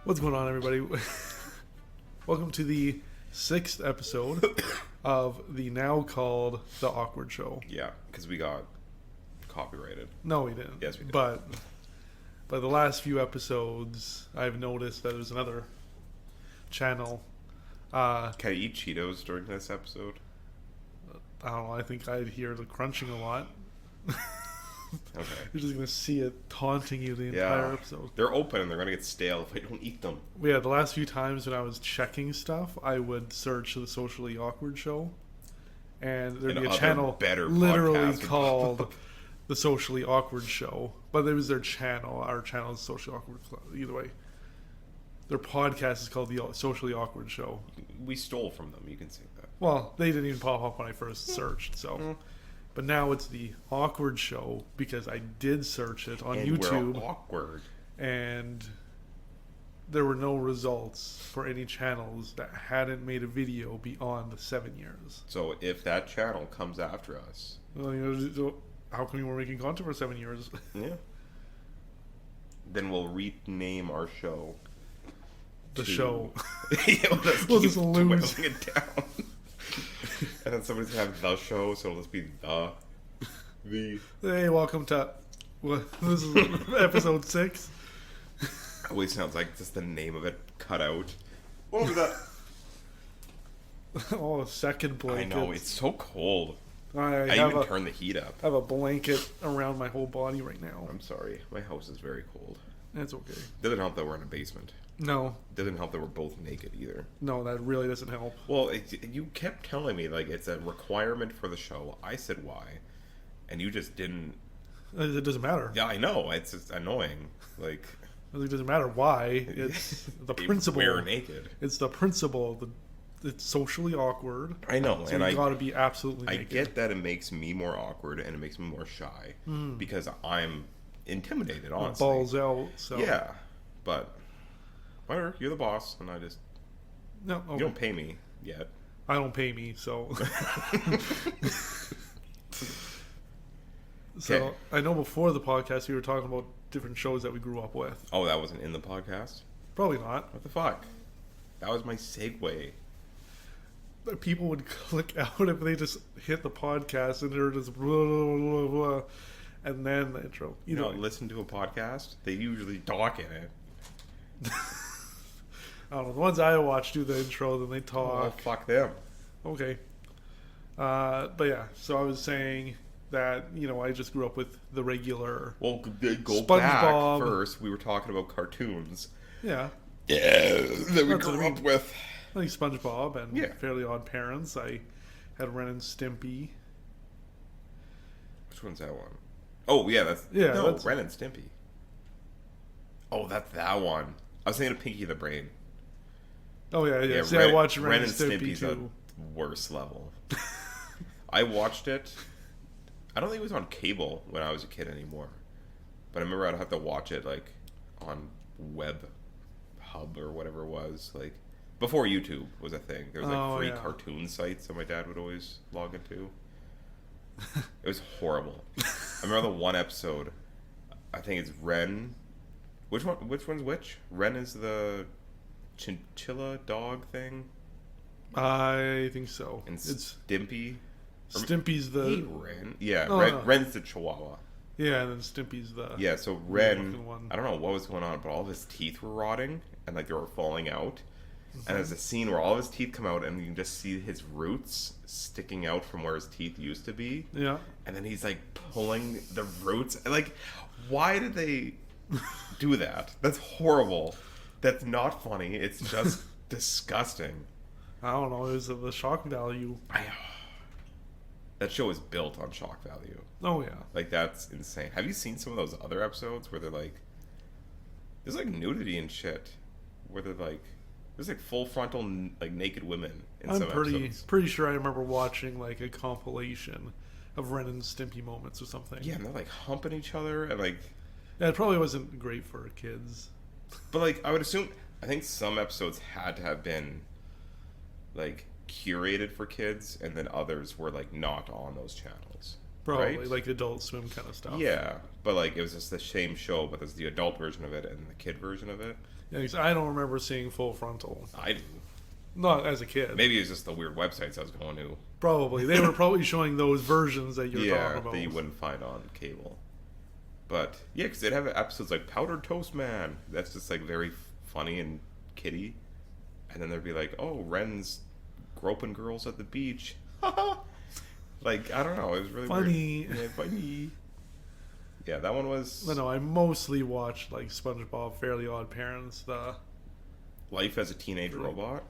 What's going on, everybody? Welcome to the 6th episode of the now called The Awkward Show. Yeah, because we got copyrighted. No, we didn't. Yes, we did. But by the last few episodes, I've noticed that there's another channel. Can I eat Cheetos during this episode? I don't know. I think I'd hear the crunching a lot. Okay. You're just going to see it taunting you the entire episode. They're open and they're going to get stale if I don't eat them. Yeah, the last few times when I was checking stuff, I would search the Socially Awkward Show. And there'd be a channel literally called The Socially Awkward Show. But it was their channel. Our channel is Socially Awkward. Either way. Their podcast is called The Socially Awkward Show. We stole from them, you can say that. Well, they didn't even pop up when I first searched, so... But now it's The Awkward Show because I did search it on YouTube. We're awkward. And there were no results for any channels that hadn't made a video beyond the 7 years. So if that channel comes after us... Well, how come you were making content for 7 years? Yeah. Then we'll rename our show. The show. Yeah, we'll just lose. Dwindling it down. And then somebody's gonna have the show, so it'll just be the. Hey, welcome to. This is episode 6. Always sounds like just the name of it cut out. What was that? Oh, a second blanket. I know, it's so cold. I even turned the heat up. I have a blanket around my whole body right now. I'm sorry. My house is very cold. It's okay. Doesn't help that we're in a basement. No. Doesn't help that we're both naked either. No, that really doesn't help. Well, you kept telling me, like, it's a requirement for the show. I said why. And you just didn't... It doesn't matter. Yeah, I know. It's just annoying. Like... It doesn't matter why. It's the principle. We're naked. It's the principle. It's socially awkward. I know. So you got to be absolutely naked. I get that it makes me more awkward and it makes me more shy. Because I'm intimidated, honestly. Balls out. So. Yeah. But... Whatever, you're the boss, and I just... No, okay. You don't pay me yet. I don't pay me, so... So, I know before the podcast we were talking about different shows that we grew up with. Oh, that wasn't in the podcast? Probably not. What the fuck? That was my segue. People would click out if they just hit the podcast and they're just... Blah, blah, blah, blah, and then the intro. You know, listen to a podcast, they usually talk in it. I don't know. The ones I watch do the intro, then they talk. Oh, fuck them. Okay. But yeah, so I was saying that, I just grew up with the regular Well, go SpongeBob. Back first. We were talking about cartoons. Yeah. Yeah, that we grew up with. I think SpongeBob and Fairly Odd Parents. I had Ren and Stimpy. Which one's that one? Oh, yeah, that's... Yeah, no, Ren and Stimpy. Oh, that's that one. I was thinking of Pinky the Brain. Oh, yeah. See, I watched Ren and Stimpy, too. The worst level. I watched it. I don't think it was on cable when I was a kid anymore. But I remember I'd have to watch it, like, on Web Hub or whatever it was. Like, before YouTube was a thing. There was, like, free cartoon sites that my dad would always log into. It was horrible. I remember the one episode. I think it's Ren... Which one's which? Ren is the chinchilla dog thing? I think so. And Stimpy? Stimpy's the... Hey, Ren. Yeah, no. Ren's the chihuahua. Yeah, and then Stimpy's the... Yeah, so Ren... I don't know what was going on, but all of his teeth were rotting, and like they were falling out. And there's a scene where all of his teeth come out, and you can just see his roots sticking out from where his teeth used to be. Yeah. And then he's like pulling the roots. Like, why did they... do that? That's horrible. That's not funny. It's just disgusting. I don't know. It was the shock value. That show is built on shock value. Oh, yeah. Like, that's insane. Have you seen some of those other episodes where they're like... There's like nudity and shit. Where they're like... There's like full frontal like naked women in some episodes. I'm pretty sure I remember watching like a compilation of Ren and Stimpy moments or something. Yeah, and they're like humping each other and like... Yeah, it probably wasn't great for kids. But, like, I would assume... I think some episodes had to have been, like, curated for kids, and then others were, like, not on those channels. Probably, right? like Adult Swim kind of stuff. Yeah, but like it was just the same show, but there's the adult version of it and the kid version of it. Yeah, 'cause I don't remember seeing Full Frontal. I do. Not as a kid. Maybe it was just the weird websites I was going to. Probably. They were probably showing those versions that you were talking about. That you wouldn't find on cable. But, yeah, because they'd have episodes like Powdered Toast Man. That's just, like, very funny and kiddie. And then there'd be like, oh, Ren's groping girls at the beach. Like, I don't know. It was really funny. Weird. Yeah, funny. Yeah, that one was... No, I mostly watched, like, SpongeBob, Fairly Odd Parents, the... Life as a Teenage Robot.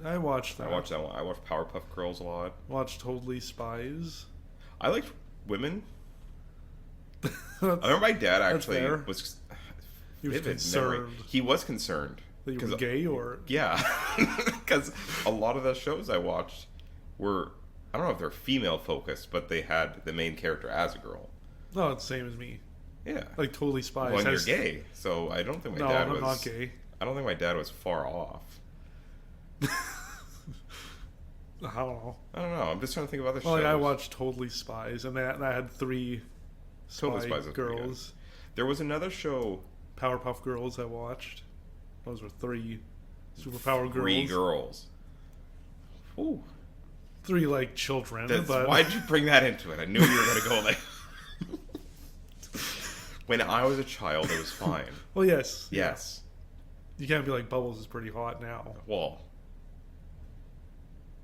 I watched that. I watched that one. I watched Powerpuff Girls a lot. Watched Totally Spies. I liked Women. I remember my dad actually was... He was concerned. He was concerned. That you were gay, or... Yeah. Because a lot of the shows I watched were... I don't know if they're female-focused, but they had the main character as a girl. No, it's the same as me. Yeah. Like, Totally Spies. Well, you're gay, so I don't think my dad was... No, I'm not gay. I don't think my dad was far off. I don't know. I'm just trying to think of other shows. Like, I watched Totally Spies, and that had 3 Totally Spies girls. There was another show... Powerpuff Girls I watched. Those were 3 superpower girls. 3 girls. Ooh. 3, like, children. But... Why'd you bring that into it? I knew you were going to go like... When I was a child, it was fine. Well, yes. Yes. You can't be like, Bubbles is pretty hot now. Well...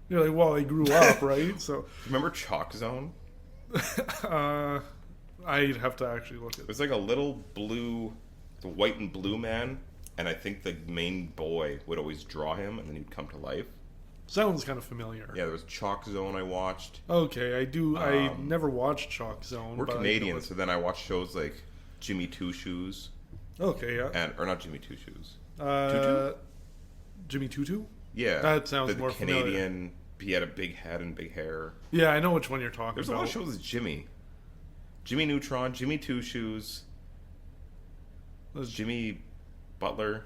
You're like, well, they grew up, right? So remember Chalk Zone? I'd have to actually look at it. It was like a little blue... The white and blue man, and I think the main boy would always draw him, and then he'd come to life. Sounds kind of familiar. Yeah, there was Chalk Zone I watched. Okay, I do. I never watched Chalk Zone. We're Canadian, so then I watched shows like Jimmy Two Shoes. Okay, yeah. Or not Jimmy Two Shoes. Tutu? Jimmy Tutu? Yeah. That sounds more Canadian, familiar. He had a big head and big hair. Yeah, I know which one you're talking about. There's a lot of shows with Jimmy. Jimmy Neutron, Jimmy Two Shoes, Jimmy Butler.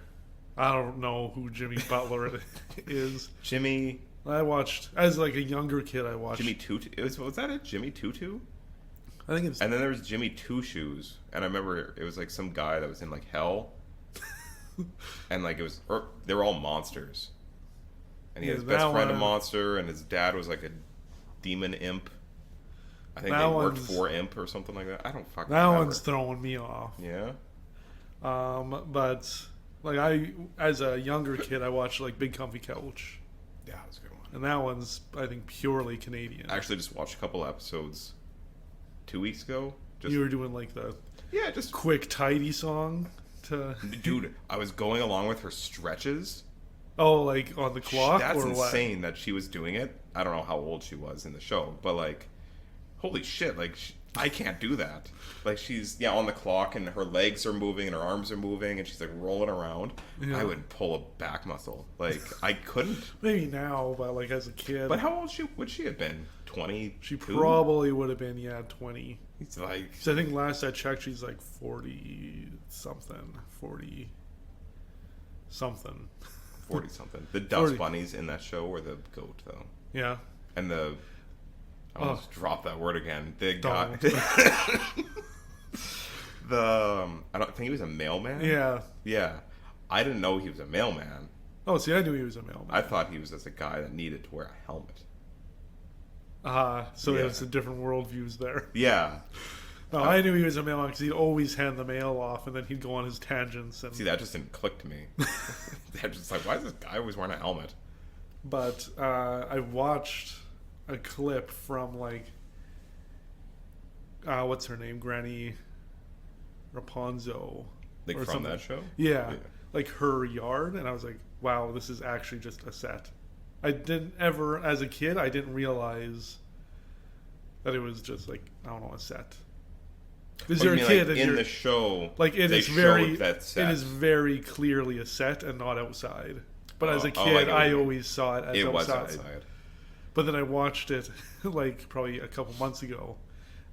I don't know who Jimmy Butler is. Jimmy. I watched as like a younger kid. I watched Jimmy Tutu. Was that it? Jimmy Tutu. I think it's. And then there was Jimmy Two Shoes, and I remember it was like some guy that was in like hell, and like it was. They were all monsters, and he had his best friend a monster, and his dad was like a demon imp. I think they worked for imp or something like that. I don't fucking remember. That one's throwing me off. Yeah. But like as a younger kid, I watched like Big Comfy Couch. Yeah, that was a good one. And that one's, I think, purely Canadian. I actually just watched a couple episodes 2 weeks ago. You were doing like the just quick tidy song to. Dude, I was going along with her stretches. Oh, like on the clock. That's or insane that she was doing it. I don't know how old she was in the show, but like, holy shit! Like, I can't do that. Like, she's on the clock and her legs are moving and her arms are moving and she's like rolling around. Yeah. I would pull a back muscle. Like, I couldn't. Maybe now, but like as a kid. But how old would she have been? 20? She probably would have been 20. It's like. So I think last I checked, she's like 40 something. 40 something. 40 something. The Dust Bunnies in that show were the goat though. Yeah. And I almost dropped that word again. The guy. I don't think he was a mailman. Yeah. Yeah. I didn't know he was a mailman. Oh, see, I knew he was a mailman. I thought he was just a guy that needed to wear a helmet. So there's a different worldviews there. Yeah. No, I knew he was a mailman because he'd always hand the mail off, and then he'd go on his tangents. And see, that just didn't click to me. I'm just like, why is this guy always wearing a helmet? But I watched a clip from like what's her name, Granny Rapunzel, like from that show. Yeah, like her yard, and I was like, wow, this is actually just a set. I didn't ever, as a kid, I didn't realize that it was just like, I don't know, a set. Because you're a kid, like and in the show, like it is very clearly a set and not outside. But as a kid, I always saw it as outside. It was outside. But then I watched it like probably a couple months ago.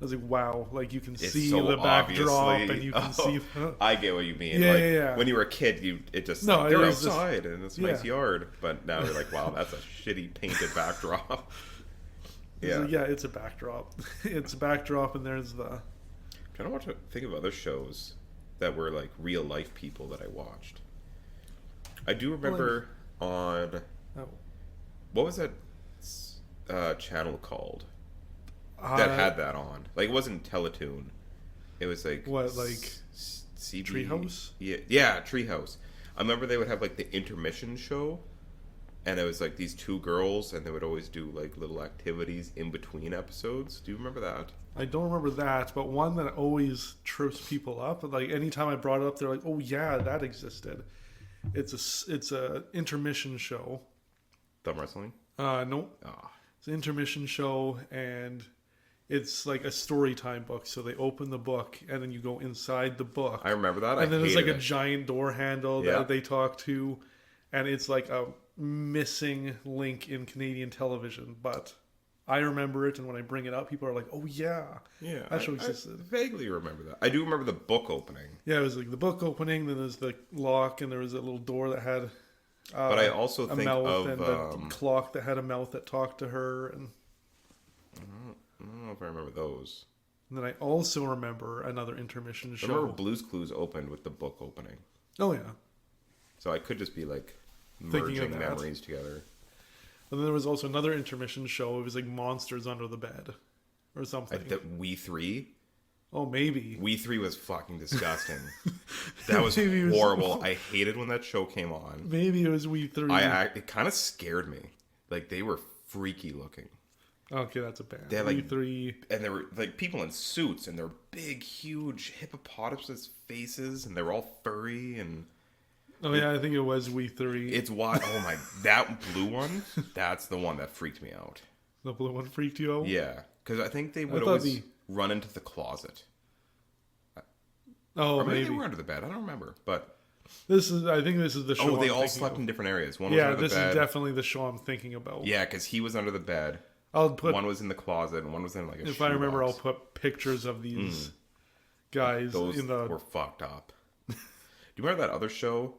I was like, wow, like you can see the backdrop and you can see. I get what you mean. Yeah. When you were a kid, they're outside and it's a nice yard. But now you're like, wow, that's a shitty painted backdrop. It's a backdrop. It's a backdrop, and there's the. I'm trying to think of other shows that were like real life people that I watched. I do remember on. Oh. What was that channel called? That had that on. Like, it wasn't Teletoon. It was like what, like CB? Treehouse? Yeah, Treehouse. I remember they would have like the intermission show, and it was like these two girls, and they would always do like little activities in between episodes. Do you remember that? I don't remember that, but one that always trips people up. Like anytime I brought it up, they're like, "Oh yeah, that existed." It's a intermission show. Thumb wrestling? No. Oh. It's an intermission show, and it's like a story time book. So they open the book, and then you go inside the book. I remember that. And then there's like a giant door handle that they talk to, and it's like a missing link in Canadian television. But I remember it, and when I bring it up, people are like, "Oh yeah, that show existed." I vaguely remember that. I do remember the book opening. Yeah, it was like the book opening. Then there's the lock, and there was a little door that had. But I also think of and the clock that had a mouth that talked to her, and I don't know if I remember those. And then I also remember another intermission show. I remember Blue's Clues opened with the book opening. Oh yeah. So I could just be like merging memories together. And then there was also another intermission show. It was like Monsters Under the Bed, or something. We Three. Oh, maybe. We Three was fucking disgusting. That was horrible. I hated when that show came on. Maybe it was We Three. It kind of scared me. Like, they were freaky looking. Okay, that's a band. They had, We Three. And there were like people in suits, and they're big, huge hippopotamus faces, and they were all furry and. Oh yeah, I think it was We Three. It's why. Oh my, that blue one. That's the one that freaked me out. The blue one freaked you out? Yeah, because I think they would always run into the closet. Oh, or maybe they were under the bed. I don't remember, but I think this is the show. Oh, they all slept in different areas. One was under the bed. This is definitely the show I'm thinking about. Yeah, because he was under the bed. One was in the closet, and one was in like a. If I remember, I'll put pictures of these guys. Those were fucked up. Do you remember that other show?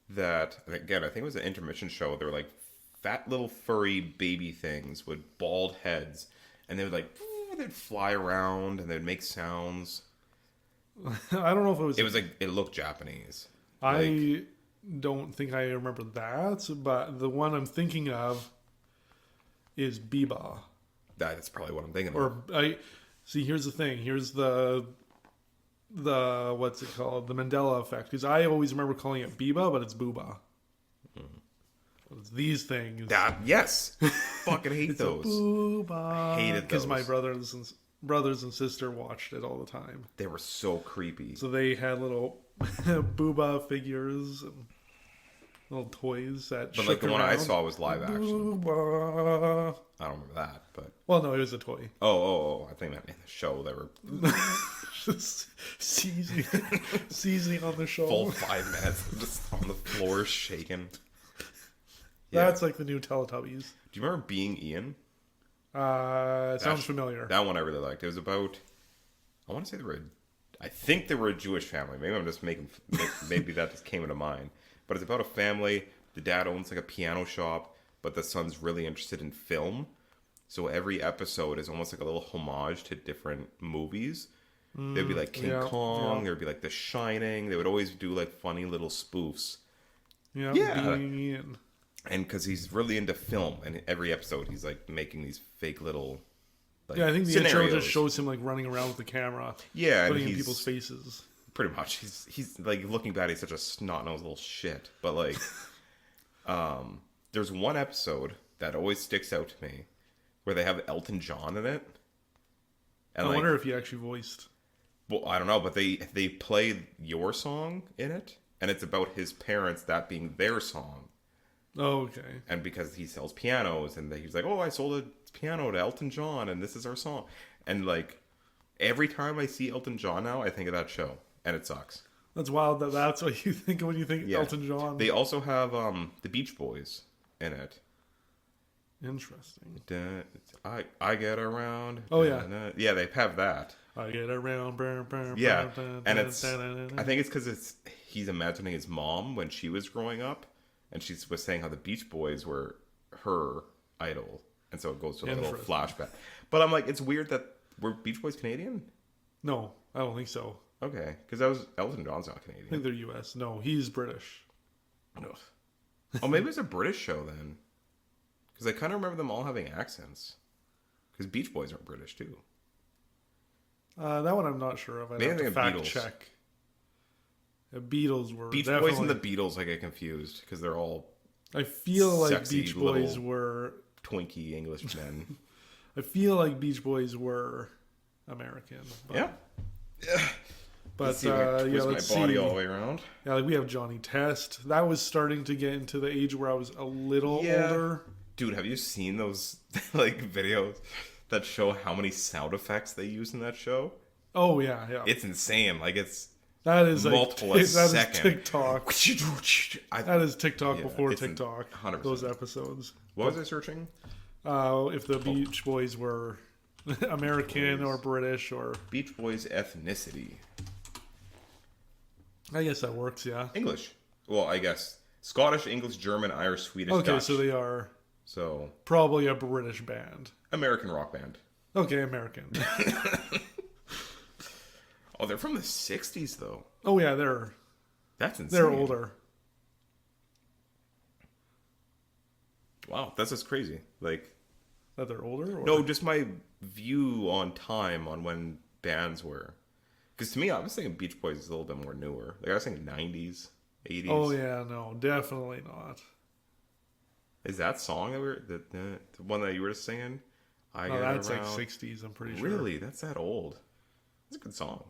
That again, I think it was an intermission show. They were like fat little furry baby things with bald heads, and they would they'd fly around and they'd make sounds. I don't know if it was. It was like it looked Japanese. I don't think I remember that, but the one I'm thinking of is Biba. That's probably what I'm thinking. Here's the thing. Here's the what's it called? The Mandela effect. Because I always remember calling it Biba, but it's Booba. It's these things. Yes. Fucking hate those. Booba. Hated those. Because my brothers and sister watched it all the time. They were so creepy. So they had little Booba figures and little toys that. But like the one I saw was live action. Booba. I don't remember that, but no, it was a toy. Oh! I think that in the show they were just seizing on the show. Full 5 minutes, just on the floor shaking. That's like the new Teletubbies. Do you remember Being Ian? It sounds familiar. That one I really liked. It was about. I want to say I think they were a Jewish family. Maybe I'm just maybe that just came into mind. But it's about a family. The dad owns like a piano shop, but the son's really interested in film. So every episode is almost like a little homage to different movies. There'd be like King Kong. There'd be like The Shining. They would always do like funny little spoofs. Yeah. And because he's really into film, and every episode he's like making these fake little. Like, I think the intro just shows him like running around with the camera. Yeah, putting in people's faces. Pretty much, he's like looking back, he's such a snot-nosed little shit. But like, there's one episode that always sticks out to me, where they have Elton John in it. And I wonder if he actually voiced. Well, I don't know, but they play your song in it, and it's about his parents, that being their song. Oh, okay. And because he sells pianos, and he's like, "Oh, I sold a piano to Elton John, and this is our song." And like, every time I see Elton John now, I think of that show, and it sucks. That's wild. That's what you think when you think Elton John. They also have the Beach Boys in it. Interesting. I get around. Oh yeah. Yeah, they have that. I get around. Yeah, and it's. I think it's because he's imagining his mom when she was growing up. And she was saying how the Beach Boys were her idol. and so it goes to a little flashback. But I'm like, it's weird that were Beach Boys Canadian? No, I don't think so. Okay, because that was Elton John's not Canadian. I think they're U.S. No, he's British. No. Oh, maybe it's a British show then. Because I kind of remember them all having accents. Because Beach Boys are British too. That one I'm not sure of. I'd have to fact check. The Beatles were Beach Boys and the Beatles. I get confused because they're all. I feel like Beach Boys were Twinkie English men. I feel like Beach Boys were American. But, yeah. But let's see. My body all the way around. Yeah, like we have Johnny Test. That was starting to get into the age where I was a little older. Dude, have you seen those like videos that show how many sound effects they use in that show? Oh yeah. It's insane. Like that is multiple like, a second. Is TikTok. That is TikTok before TikTok. 100%. Those episodes. What was I searching? If the Beach Boys were American or British or Beach Boys ethnicity. I guess that works. Yeah. English. Well, I guess Scottish, English, German, Irish, Swedish, Okay, Dutch. so they are. So probably a British band. American rock band. Okay, American. Oh, they're from the 60s though. Oh yeah, that's insane. They're older. Wow, that's just crazy. Like that they're older? Or? No, just my view on time on when bands were. Because to me, I was thinking Beach Boys is a little bit more newer. Like I was thinking 90s, 80s. Oh yeah, no, definitely not. Is that song that the one that you were just singing? That's like 60s. I'm pretty sure. Really, that's that old. It's a good song.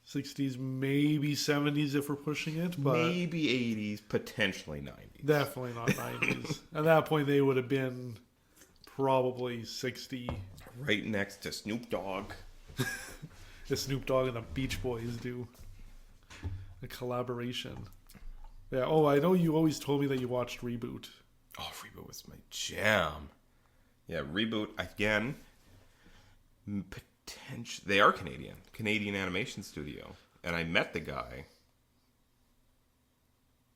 60s, maybe 70s if we're pushing it, but maybe 80s, potentially 90s. Definitely not 90s. At that point, they would have been probably 60. Right next to Snoop Dogg. The Snoop Dogg and the Beach Boys do a collaboration. Yeah. Oh, I know you always told me that you watched Reboot. Oh, Reboot was my jam. Yeah, Reboot again. They are Canadian animation studio, and I met the guy.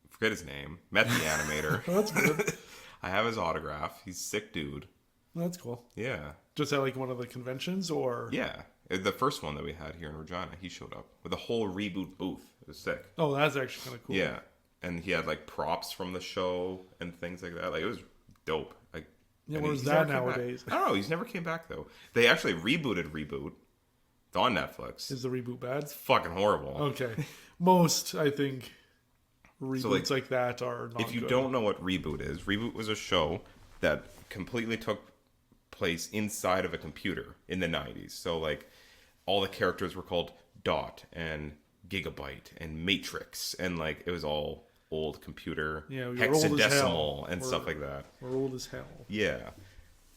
Forget his name. Met the animator. That's good. I have his autograph. He's a sick dude. That's cool. Yeah. Just at like one of the conventions, or yeah, the first one that we had here in Regina. He showed up with a whole Reboot booth. It was sick. Oh, that's actually kind of cool. Yeah, and he had like props from the show and things like that. Like it was dope. Like yeah, where's that nowadays? I don't know. He's never came back though. They actually rebooted Reboot. It's on Netflix. Is the reboot bad? It's fucking horrible. Okay. Most, I think, reboots like that are not If you good. don't know what Reboot is, Reboot was a show that completely took place inside of a computer in the 90s. So, like, all the characters were called Dot and Gigabyte and Matrix. And, like, it was all old computer, hexadecimal and stuff like that. We're old as hell. Yeah.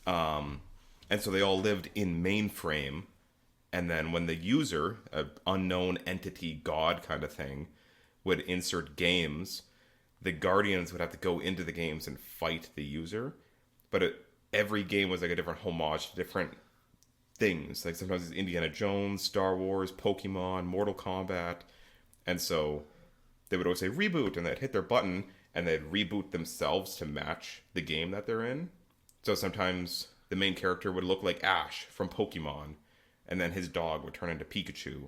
And so they all lived in mainframe. And then when the user, an unknown entity, god kind of thing, would insert games, the Guardians would have to go into the games and fight the user. But every game was like a different homage to different things. Like sometimes it's Indiana Jones, Star Wars, Pokemon, Mortal Kombat. And so they would always say reboot, and they'd hit their button, and they'd reboot themselves to match the game that they're in. So sometimes the main character would look like Ash from Pokemon, and then his dog would turn into Pikachu.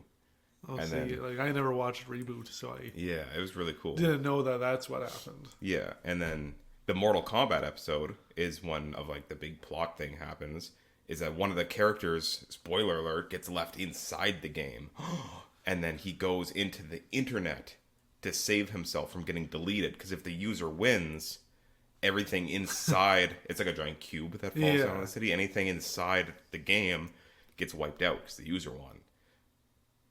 Oh, and then, like I never watched Reboot, so yeah, it was really cool. Didn't know that that's what happened. Yeah, and then the Mortal Kombat episode is one of like the big plot thing happens. Is that one of the characters, spoiler alert, gets left inside the game, and then he goes into the internet to save himself from getting deleted. Because if the user wins, everything inside it's like a giant cube that falls down on the city. Anything inside the game gets wiped out because the user won,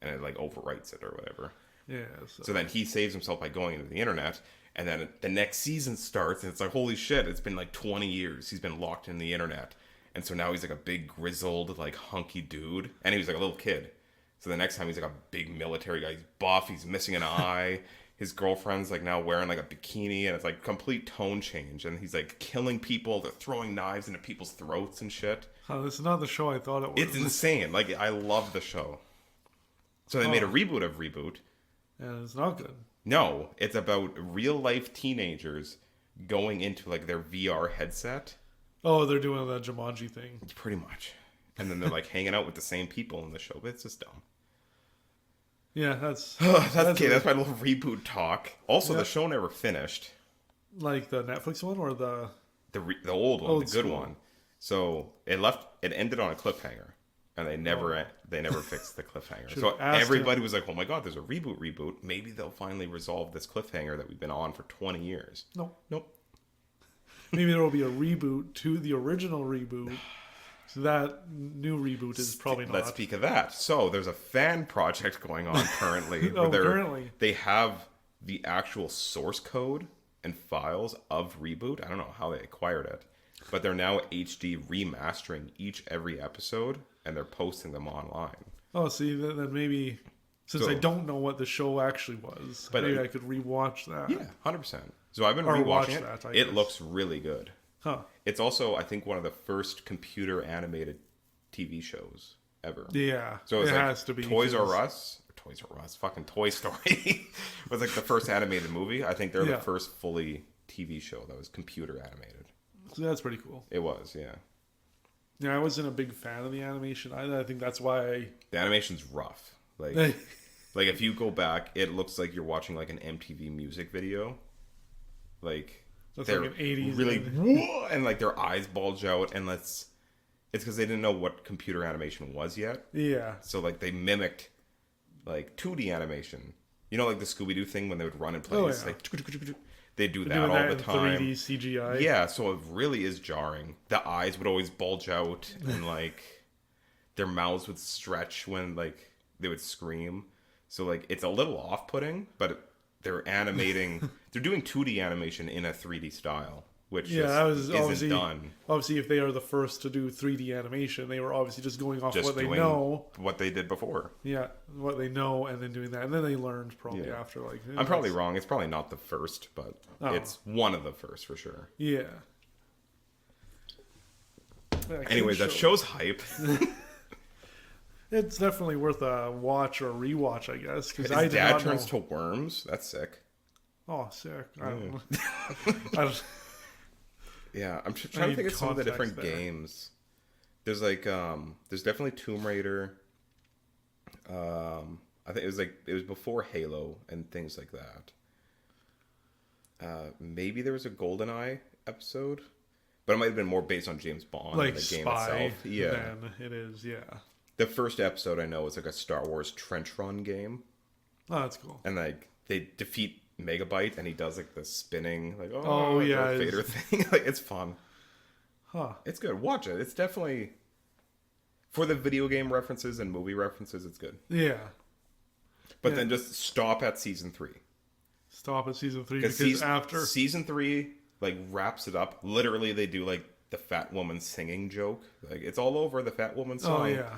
and it like overwrites it or whatever. Yeah. So then he saves himself by going into the internet, and then the next season starts, and it's like, holy shit! It's been like 20 years he's been locked in the internet, and so now he's like a big grizzled, like hunky dude, and he was like a little kid. So the next time he's like a big military guy. He's buff. He's missing an eye. His girlfriend's like now wearing like a bikini, and it's like complete tone change. And he's like killing people. They're throwing knives into people's throats and shit. Oh, this is not the show I thought it was. It's insane. Like I love the show. So they made a reboot of Reboot. And it's not good. No, it's about real life teenagers going into like their VR headset Oh, they're doing the Jumanji thing. Pretty much. And then they're like hanging out with the same people in the show, but it's just dumb. Yeah, that's okay. That's my little reboot talk. Also, the show never finished. Like the Netflix one or the old one, the good one. So it ended on a cliffhanger, and they never fixed the cliffhanger. So everybody was like, "Oh my god, there's a reboot. Maybe they'll finally resolve this cliffhanger that we've been on for 20 years." Nope. Maybe there will be a reboot to the original reboot. So that new reboot is probably not. Let's speak of that. So there's a fan project going on currently. Currently. They have the actual source code and files of Reboot. I don't know how they acquired it. But they're now HD remastering every episode, and they're posting them online. Oh, see, then maybe... Since I don't know what the show actually was, but maybe I could rewatch that. Yeah, 100%. So I've been rewatching it. It looks really good. Huh. It's also, I think, one of the first computer animated TV shows ever. Yeah. So it has to be Toys R Us, fucking Toy Story was like the first animated movie. I think they're the first fully TV show that was computer animated. So that's pretty cool. It was, yeah. Yeah, I wasn't a big fan of the animation either. I think that's why the animation's rough. Like like if you go back, it looks like you're watching like an MTV music video. Like they're like an 80s really and like their eyes bulge out, and it's because they didn't know what computer animation was yet. Yeah. So like they mimicked like 2D animation. You know, like the Scooby-Doo thing when they would run in place, like they do that all the time. 3D CGI. Yeah, so it really is jarring. The eyes would always bulge out, and like their mouths would stretch when like they would scream. So like it's a little off-putting, but they're animating. They're doing 2D animation in a 3D style, which isn't done. Obviously, if they are the first to do 3D animation, they were obviously just going off what they know, what they did before. Yeah, what they know, and then doing that, and then they learned probably after. Like, I'm probably wrong. It's probably not the first, but it's one of the first for sure. Yeah. Anyways, that show's hype. It's definitely worth a watch or rewatch, I guess. Because his dad turns to worms. That's sick. Oh, sick! I don't know. Yeah, I'm trying to think of some of the different games. There's like, there's definitely Tomb Raider. I think it was before Halo and things like that. Maybe there was a GoldenEye episode, but it might have been more based on James Bond, like the game Spy itself. Yeah, then it is. Yeah. The first episode I know is like a Star Wars trench run game. Oh, that's cool. And like they defeat Megabyte, and he does like the spinning, like Vader thing. Like it's fun. Huh? It's good. Watch it. It's definitely for the video game references and movie references. It's good. Yeah. But then just stop at season 3. Stop at season 3 because after season 3 like wraps it up. Literally, they do like the fat woman singing joke. Like it's all over the fat woman song. Oh yeah.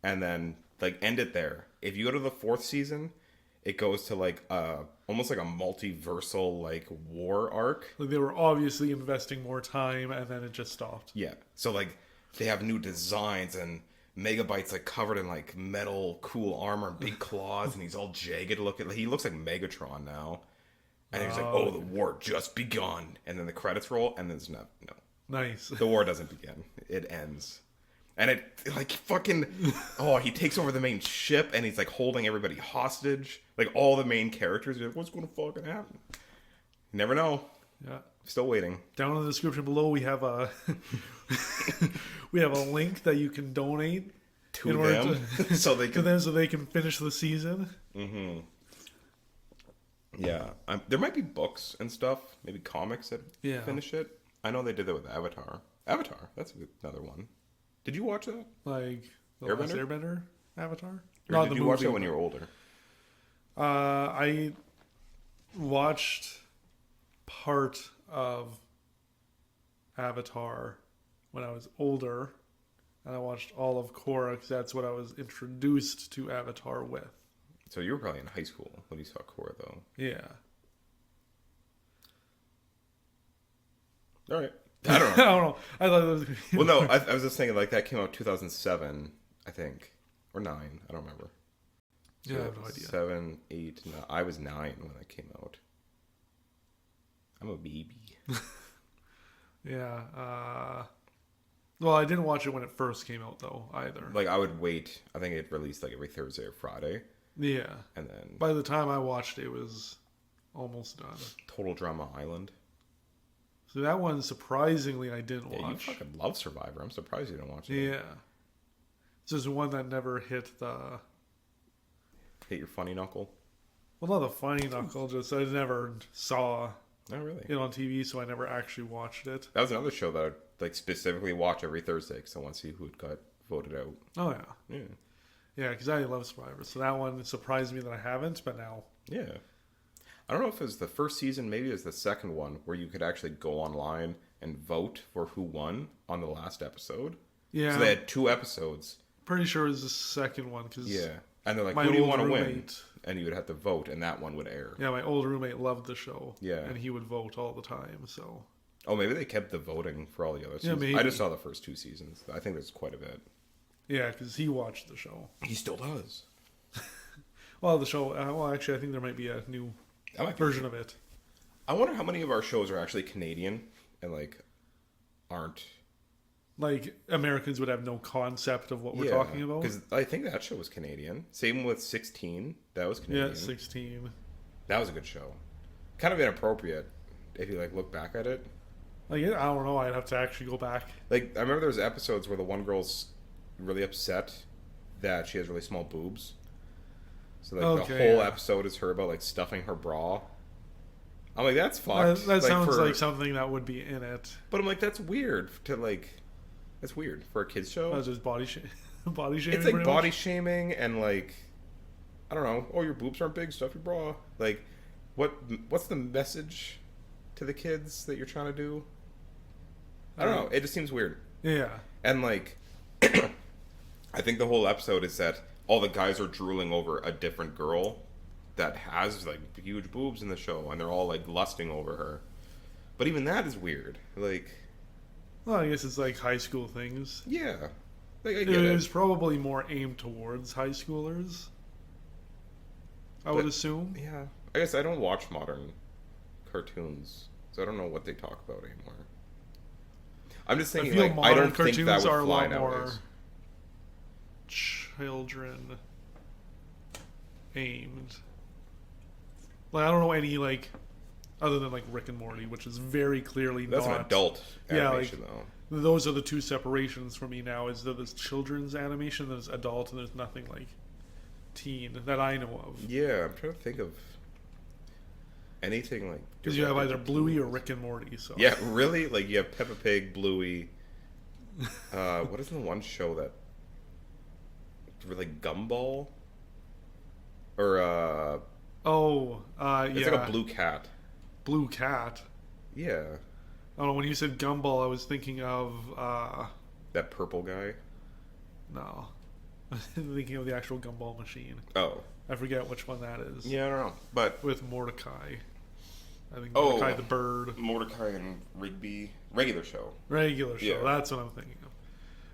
And then like end it there. If you go to the 4th season, it goes to like almost like a multiversal like war arc. Like they were obviously investing more time, and then it just stopped. Yeah. So like they have new designs, and Megabyte's like covered in like metal cool armor and big claws, and he's all jagged looking. He looks like Megatron now. And he's like, "Oh, the war just begun." And then the credits roll, and there's no. Nice. The war doesn't begin. It ends. And it like fucking he takes over the main ship, and he's like holding everybody hostage. Like all the main characters, you're like, what's gonna fucking happen? You never know. Yeah. Still waiting. Down in the description below we have a link that you can donate to them so they can finish the season. Mm-hmm. Yeah. There might be books and stuff, maybe comics that finish it. I know they did that with Avatar. That's another one. Did you watch that? Like the Last Airbender Avatar? Or did you watch that when you were older? I watched part of Avatar when I was older, and I watched all of Korra because that's what I was introduced to Avatar with. So you were probably in high school when you saw Korra, though. Yeah. All right. I don't know. I don't know. I thought it was. Well, no, I was just thinking like that came out 2007, I think, or 9. I don't remember. Yeah, I have no idea. 7, 8. No, I was 9 when that came out. I'm a baby. Yeah. Well, I didn't watch it when it first came out, though, either. Like, I would wait. I think it released, like, every Thursday or Friday. Yeah. And then... By the time I watched it, it was almost done. Total Drama Island. So that one, surprisingly, I didn't watch. You fucking love Survivor. I'm surprised you didn't watch it. Yeah. It's just one that never hit the... Hit your funny knuckle? Well, not the funny knuckle, just I never saw Oh, really? it on TV, so I never actually watched it. That was another show that I'd, like, specifically watch every Thursday because I want to see who got voted out. Oh, yeah. Yeah. Yeah, because I love Survivor. So that one surprised me that I haven't, but now... Yeah. I don't know if it was the first season, maybe it was the second one, where you could actually go online and vote for who won on the last episode. Yeah. So they had 2 episodes. Pretty sure it was the second one, because... Yeah. And they're like, who do you want to win? And you would have to vote, and that one would air. Yeah, my old roommate loved the show. Yeah. And he would vote all the time, so... Oh, maybe they kept the voting for all the other seasons. Yeah, maybe. I just saw the first 2 seasons. I think there's quite a bit. Yeah, because he watched the show. He still does. Well, the show... well, actually, I think there might be a new version of it. I wonder how many of our shows are actually Canadian and, like, aren't... Like, Americans would have no concept of what we're talking about. Because I think that show was Canadian. Same with 16. That was Canadian. Yeah, 16. That was a good show. Kind of inappropriate if you, like, look back at it. Like, I don't know. I'd have to actually go back. Like, I remember there was episodes where the one girl's really upset that she has really small boobs. So, like, the whole episode is her about, like, stuffing her bra. I'm like, that's fucked. That sounds like something that would be in it. But I'm like, that's weird to, like... That's weird for a kids show. That's just body shaming. It's like body shaming and like, I don't know. Oh, your boobs aren't big. Stuff your bra. Like, what's the message to the kids that you're trying to do? I don't know. It just seems weird. Yeah. And like, I think the whole episode is that all the guys are drooling over a different girl that has like huge boobs in the show, and they're all like lusting over her. But even that is weird. Like. Well, I guess it's like high school things. Yeah. Like, I get it. It was probably more aimed towards high schoolers. I would assume. Yeah. I guess I don't watch modern cartoons, so I don't know what they talk about anymore. I'm just thinking, like, I don't think that would fly nowadays. Children aimed. Like, I don't know any, like... Other than, like, Rick and Morty, which is very clearly That's an adult animation, though. Those are the 2 separations for me now, is that there's children's animation, there's adult, and there's nothing, like, teen that I know of. Yeah, I'm trying to think of anything, like... Because you have either Bluey or Rick and Morty, so... Yeah, really? Like, you have Peppa Pig, Bluey... what is the one show that... Like, Gumball? Or, It's like a blue cat. Blue Cat. Yeah. I don't know, when you said Gumball, I was thinking of, that purple guy? No. I was thinking of the actual Gumball machine. Oh. I forget which one that is. Yeah, I don't know. But with Mordecai. I think Mordecai the bird. Mordecai and Rigby. Regular show. Regular show. Yeah. That's what I'm thinking of.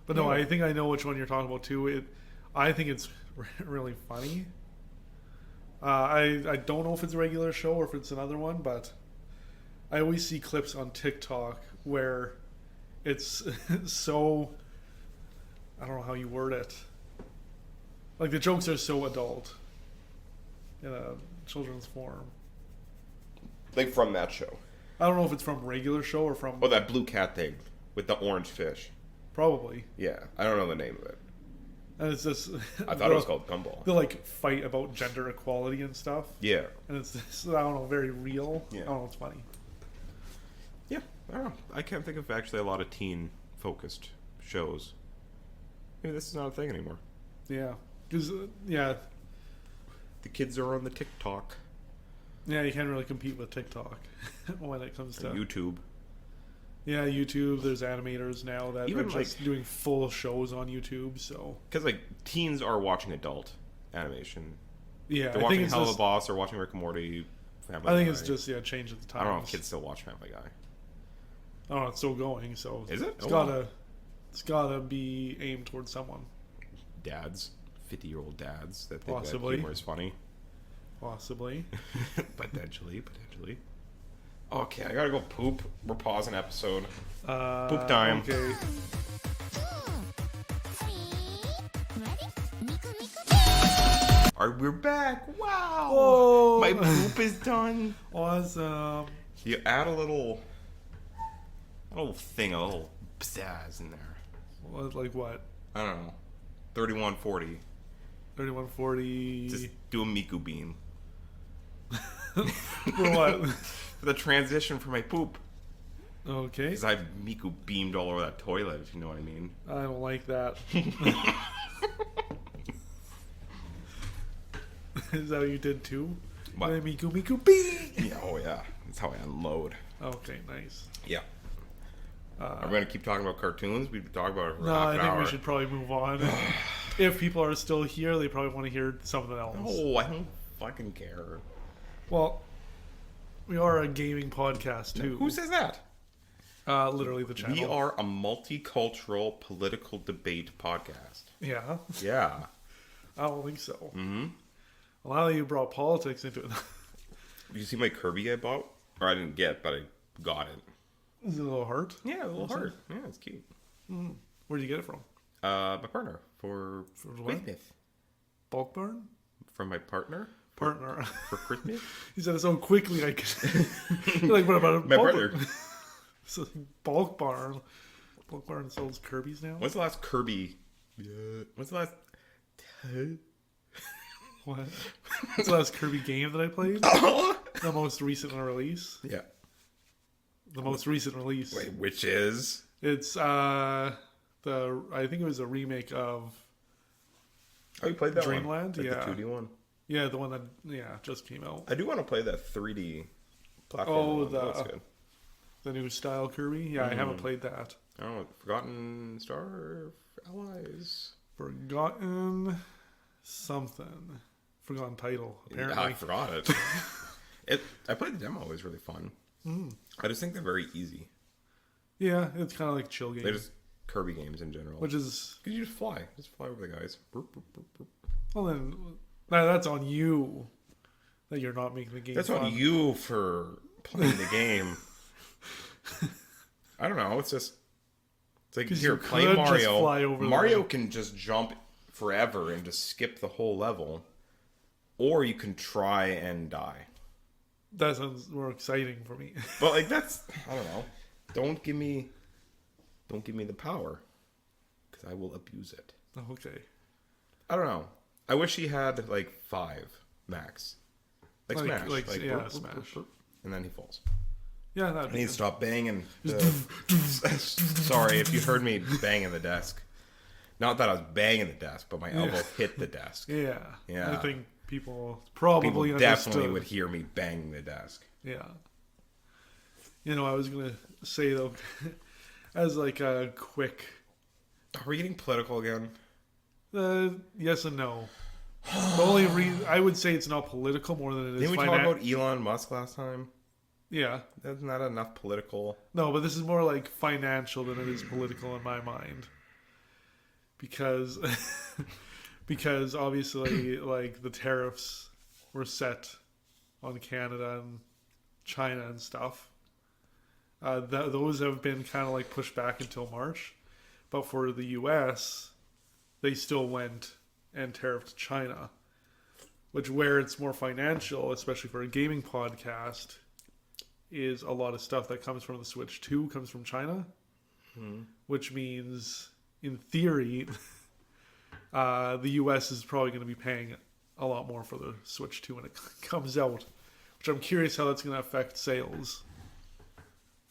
But no, I think I know which one you're talking about, too. I think it's really funny. I don't know if it's a regular show or if it's another one, but... I always see clips on TikTok where it's so... I don't know how you word it. Like, the jokes are so adult in a children's form. Like, from that show? I don't know if it's from regular show or from... Oh, that blue cat thing with the orange fish. Probably. Yeah, I don't know the name of it. And it's just... I thought it was called Gumball. They'll, like, fight about gender equality and stuff. Yeah. And it's just, I don't know, very real. Yeah. I don't know, it's funny. Yeah, I don't know. I can't think of actually a lot of teen-focused shows. Maybe this is not a thing anymore. Yeah. Because, yeah. The kids are on the TikTok. Yeah, you can't really compete with TikTok when it comes to... YouTube. Yeah, YouTube. There's animators now that are just doing full shows on YouTube, so... Because, like, teens are watching adult animation. Yeah, They're watching Hell of a Boss, or watching Rick and Morty, Family Guy. I think it's just, change of the times. I don't know if kids still watch Family Guy. I don't know, it's still going, so... Is it? It's gotta be aimed towards someone. Dads. 50-year-old dads that think that humor is funny. Possibly. Potentially. Okay, I gotta go poop. We're pausing episode. Poop time. Okay. We're back. Wow. Whoa. My poop is done. Awesome. You add a little thing, a little pizzazz in there. Like what? I don't know. 3140. 3140. Just do a Miku beam. For what? For the transition for my poop. Okay. Because I've Miku beamed all over that toilet, if you know what I mean. I don't like that. Is that what you did too? What? Miku beam. Yeah, oh yeah. That's how I unload. Okay, nice. Yeah. Are we going to keep talking about cartoons? We've talked about it for no, half I an think hour. we should probably move on. If people are still here, they probably want to hear something else. No, I don't fucking care. Well, we are a gaming podcast too. Who says that? Literally the channel. We are a multicultural political debate podcast. Yeah. Yeah. I don't think so. Mm-hmm. Well, now that you brought politics into it. Did you see my Kirby I bought? Or I didn't get, but I got it. Is it a little heart? Yeah, a little heart. Yeah, it's cute. Mm. Where'd you get it from? My partner for what? Christmas. Bulk barn? From my partner Partner. for Christmas. He said it so quickly. Like, you're like, what about My brother. So bulk barn. Bulk barn sells Kirby's now. When's the last Kirby? When's the last? What? What's the last Kirby game that I played? The most recent release. Yeah. The most recent release. Wait, which is? It's I think it was a remake of Oh, you played that Dreamland? one? Like Yeah. the 2D one? Yeah, the one that just came out. I do want to play that 3D platform. Oh, one. That looks good. The new style Kirby? Yeah, I haven't played that. Oh, Forgotten Star Allies. Forgotten something. Forgotten title, apparently. Yeah, I forgot it. I played the demo. It was really fun. I just think they're very easy. Yeah, it's kind of like chill games. They're just Kirby games in general. Which is... Because you just fly. Just fly over the guys. Boop, boop, boop, boop. Well, then... That's on you. That you're not making the game That's fun. on you for playing the game. I don't know. It's just... It's like, here, play Mario. Mario can just jump forever and just skip the whole level. Or you can try and die. That sounds more exciting for me. But like that's I don't know. Don't give me the power, because I will abuse it. Okay. I don't know. I wish he had like 5 max, like Smash, yeah, burp, Smash, burp, burp, and then he falls. Yeah, that. I need to stop banging. Sorry if you heard me banging the desk. Not that I was banging the desk, but my elbow hit the desk. Yeah. Yeah. I think people probably definitely would hear me banging the desk. Yeah. You know, I was gonna say though, as like a quick. Are we getting political again? Yes and no. The only reason I would say it's not political more than it is. Didn't we talk about Elon Musk last time? Yeah. That's not enough political. No, but this is more like financial than it is political in my mind. Because obviously like the tariffs were set on Canada and China and stuff. Those have been kind of like pushed back until March. But for the US, they still went and tariffed China. Where it's more financial, especially for a gaming podcast, is a lot of stuff that comes from the Switch 2 comes from China. Which means, in theory, the US is probably going to be paying a lot more for the Switch 2 when it comes out. Which I'm curious how that's going to affect sales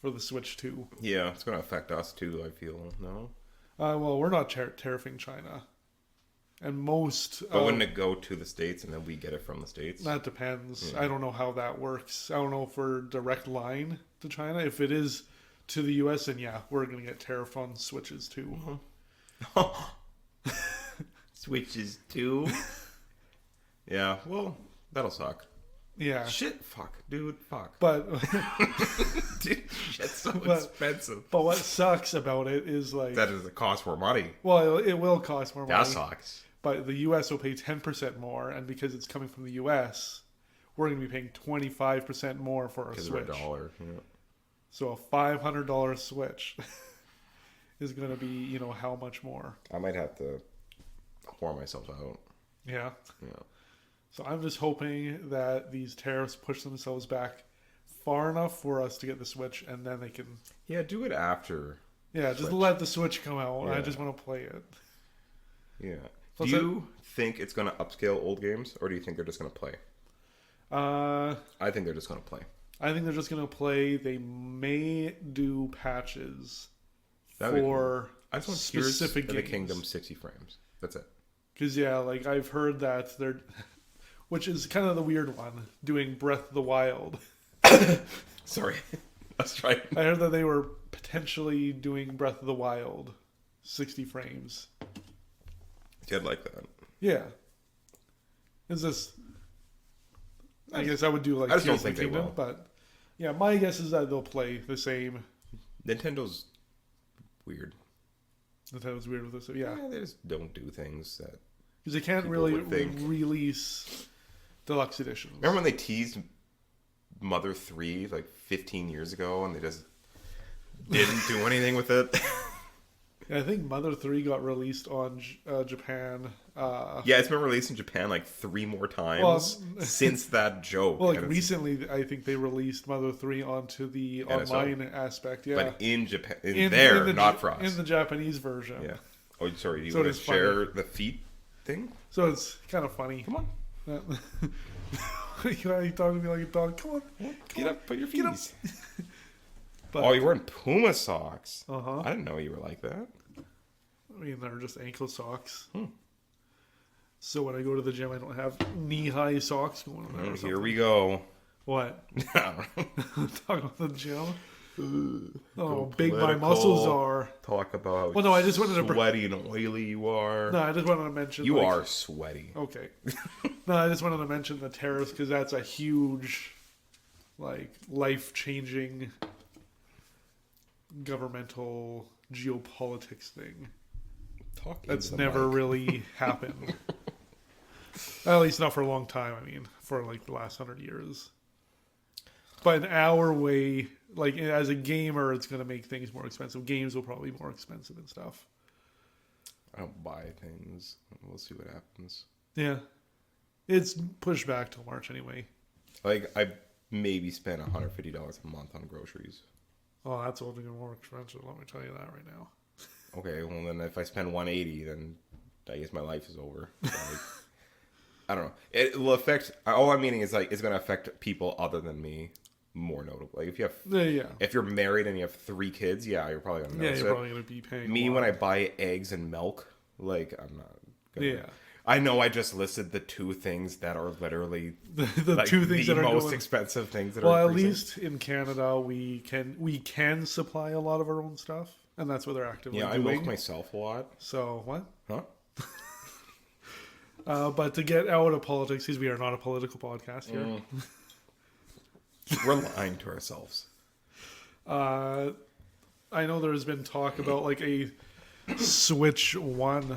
for the Switch 2. Yeah, it's going to affect us too, I feel. No? Well, we're not tariffing China. And most... But wouldn't it go to the States and then we get it from the States? That depends. Yeah. I don't know how that works. I don't know if we're direct line to China. If it is to the US, then yeah, we're going to get tariff on Switches too. Switches too? Yeah, well, that'll suck. Yeah. Shit, fuck. Dude, fuck. But... Dude, shit's so expensive. But what sucks about it is like... That is the cost more money. Well, it will cost more money. That sucks. But the US will pay 10% more, and because it's coming from the US, we're going to be paying 25% more for a Switch. Because we're $1. Yeah. So a $500 Switch is going to be, how much more? I might have to whore myself out. Yeah. Yeah. So I'm just hoping that these tariffs push themselves back far enough for us to get the Switch, and then they can... Yeah, do it after. Yeah, just let the Switch come out. Yeah. I just want to play it. Yeah. Do you think it's going to upscale old games, or do you think they're just going to play? I think they're just going to play. I think they're just going to play. They may do patches for I just want specific Tears games. of the Kingdom 60 frames. That's it. Because, yeah, like I've heard that they're... Which is kind of the weird one, doing Breath of the Wild. Sorry. That's right. I heard that they were potentially doing Breath of the Wild 60 frames. Yeah, I'd like that. Yeah. Is this... I guess I would do like I just Tears don't think of the Kingdom, they will. But yeah, my guess is that they'll play the same. Nintendo's weird. Nintendo's weird with this. So yeah, they just don't do things that... Because they can't really release deluxe editions. Remember when they teased Mother 3 like 15 years ago and they just didn't do anything with it? Yeah, I think Mother 3 got released on Japan. Yeah, it's been released in Japan like 3 more times since that joke. Well, like recently, I think they released Mother 3 onto the online aspect. Yeah, but in Japan, in not for us. In the Japanese version. Yeah. Oh, sorry. Do you want to share the feet thing? So it's kind of funny. Come on. You talking to me like a dog. Come on. Get up. Put your feet up. But, oh, you're wearing Puma socks. Uh-huh. I didn't know you were like that. I mean, they're just ankle socks. So when I go to the gym, I don't have knee-high socks going on there. Here we go. What? Talking about the gym? Oh, big political. my muscles are. Talk about well, no, I just wanted to sweaty and oily you are. No, I just wanted to mention... You are sweaty. Okay. No, I just wanted to mention the tariffs because that's a huge, like, life-changing governmental geopolitics thing. That's never really happened. At least not for a long time. I mean, for like the last 100 years. But in our way, like as a gamer, it's going to make things more expensive. Games will probably be more expensive and stuff. I don't buy things. We'll see what happens. Yeah. It's pushed back till March anyway. Like, I maybe spent $150 a month on groceries. Oh, that's only more expensive. Let me tell you that right now. Okay, well then if I spend $180, then I guess my life is over. Like, I don't know. It will affect. All I'm meaning is like it's going to affect people other than me more notably. Like if you have, if you're married and you have 3 kids, you're probably going to notice. Yeah, you're probably going to be paying. Me when I buy eggs and milk, like I'm not. Yeah. I know I just listed the 2 things that are literally the like 2 things the that are most going... expensive things that are. Well, at least in Canada, we can supply a lot of our own stuff, and that's what they're actively doing. I milk myself a lot. So what? Huh? But to get out of politics, because we are not a political podcast here. We're lying to ourselves. I know there's been talk about like a Switch 1.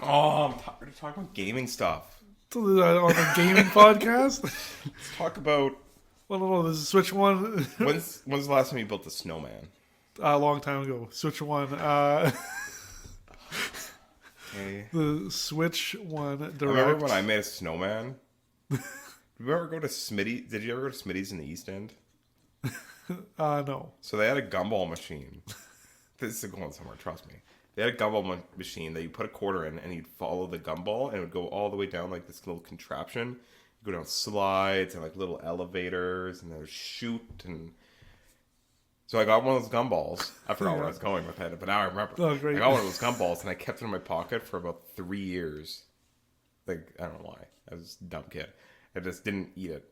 Oh, I'm tired of talking about gaming stuff. On a gaming podcast? Let's talk about... Well, no, this is Switch 1. When's the last time you built a snowman? A long time ago. Switch 1. Okay. The Switch 1 Direct. I remember when I made a snowman. Did you ever go to Smitty? Did you ever go to Smitty's in the East End? No. So they had a gumball machine. This is going somewhere, trust me. They had a gumball machine that you put a quarter in and you'd follow the gumball and it would go all the way down like this little contraption. You go down slides and like little elevators and there's shoot and... So I got one of those gumballs. I forgot where I was going with it, but now I remember. Oh, great. I got one of those gumballs and I kept it in my pocket for about 3 years. Like, I don't know why. I was a dumb kid. I just didn't eat it.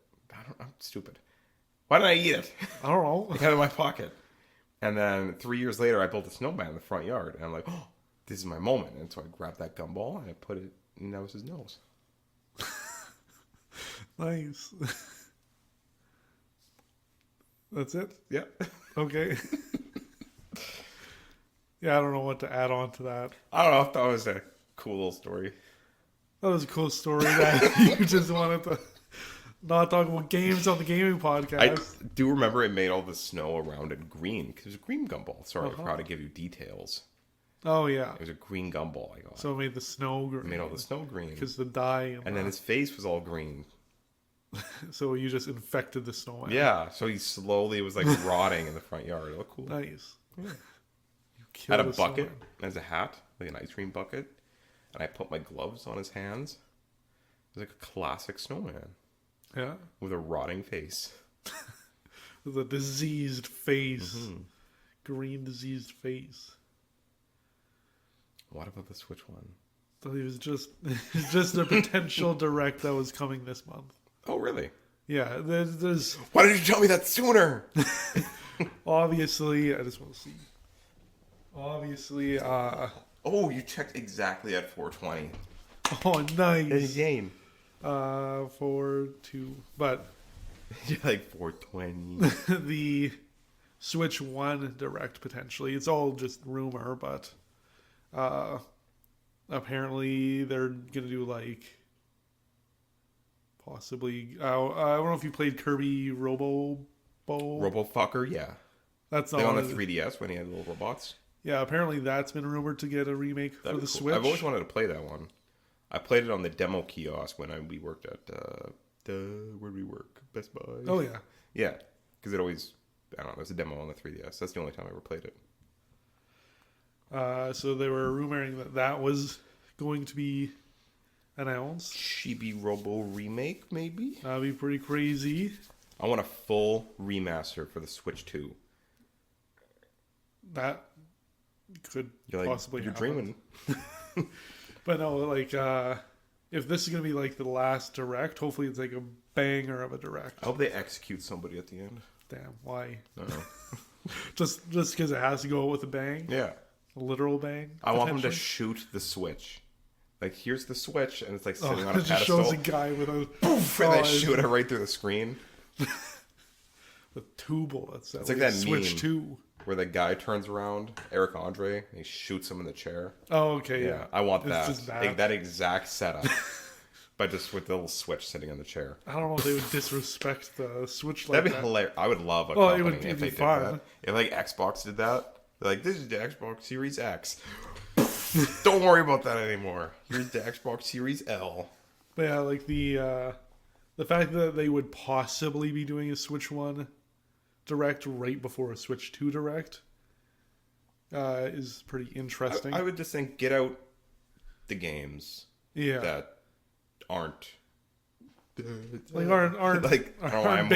I'm stupid. Why did I eat it? I don't know. I had it in my pocket. And then 3 years later, I built a snowman in the front yard. And I'm like, oh, this is my moment. And so I grabbed that gumball and I put it, and that was his nose. Nice. That's it? Yeah. Okay. Yeah, I don't know what to add on to that. I don't know if that was a cool little story. That was a cool story that you just wanted to not talk about games on the gaming podcast. I do remember it made all the snow around it green because it was a green gumball. Sorry, I forgot to give you details. Oh yeah. It was a green gumball I got. So it made the snow green. It made all the snow green because the dye. And then his face was all green. So you just infected the snowman. Yeah. So he slowly was like rotting in the front yard. It looked cool. Nice. Yeah. I had a bucket as a hat, like an ice cream bucket, and I put my gloves on his hands. It was like a classic snowman. Yeah. With a rotting face. With a diseased face. Mm-hmm. Green diseased face. What about the Switch one? So it was just a potential direct that was coming this month. Oh, really? Yeah. There's Why did you tell me that sooner? Obviously, I just want to see. Obviously, Oh, you checked exactly at 4:20. Oh, nice. Game. 4-2, but you're like 4:20. The Switch 1 direct potentially. It's all just rumor, but apparently they're gonna do like possibly. I don't know if you played Kirby Robofucker, yeah. That's not on the 3DS when he had little robots. Yeah, apparently that's been rumored to get a remake for the Switch. I've always wanted to play that one. I played it on the demo kiosk when we worked at where did we work? Best Buy. Oh yeah, yeah. Because it always, I don't know. There's a demo on the 3DS. That's the only time I ever played it. So they were rumoring that was going to be announced. Chibi Robo remake, maybe. That'd be pretty crazy. I want a full remaster for the Switch 2. That could possibly you're happen. dreaming. But no, like, if this is going to be like the last direct, hopefully it's like a banger of a direct. I hope they execute somebody at the end. Damn, why? I don't know. just because it has to go with a bang? Yeah. A literal bang? I want them to shoot the Switch. Like, here's the Switch, and it's like sitting on a it pedestal. It just shows a guy with a... Poof, and they shoot it right through the screen. With 2 bullets. It's like that Switch meme 2. Where the guy turns around, Eric Andre, and he shoots him in the chair. Oh, okay, yeah. I want that. That exact setup. But just with the little Switch sitting on the chair. I don't know if they would disrespect the Switch like that. That'd be hilarious. I would love a company if they did fun. that. If like Xbox did that. They're like, this is the Xbox Series X. Don't worry about that anymore. Here's the Xbox Series L. But yeah, like the fact that they would possibly be doing a Switch 1 direct right before a Switch 2 direct is pretty interesting. I would just think get out the games that aren't big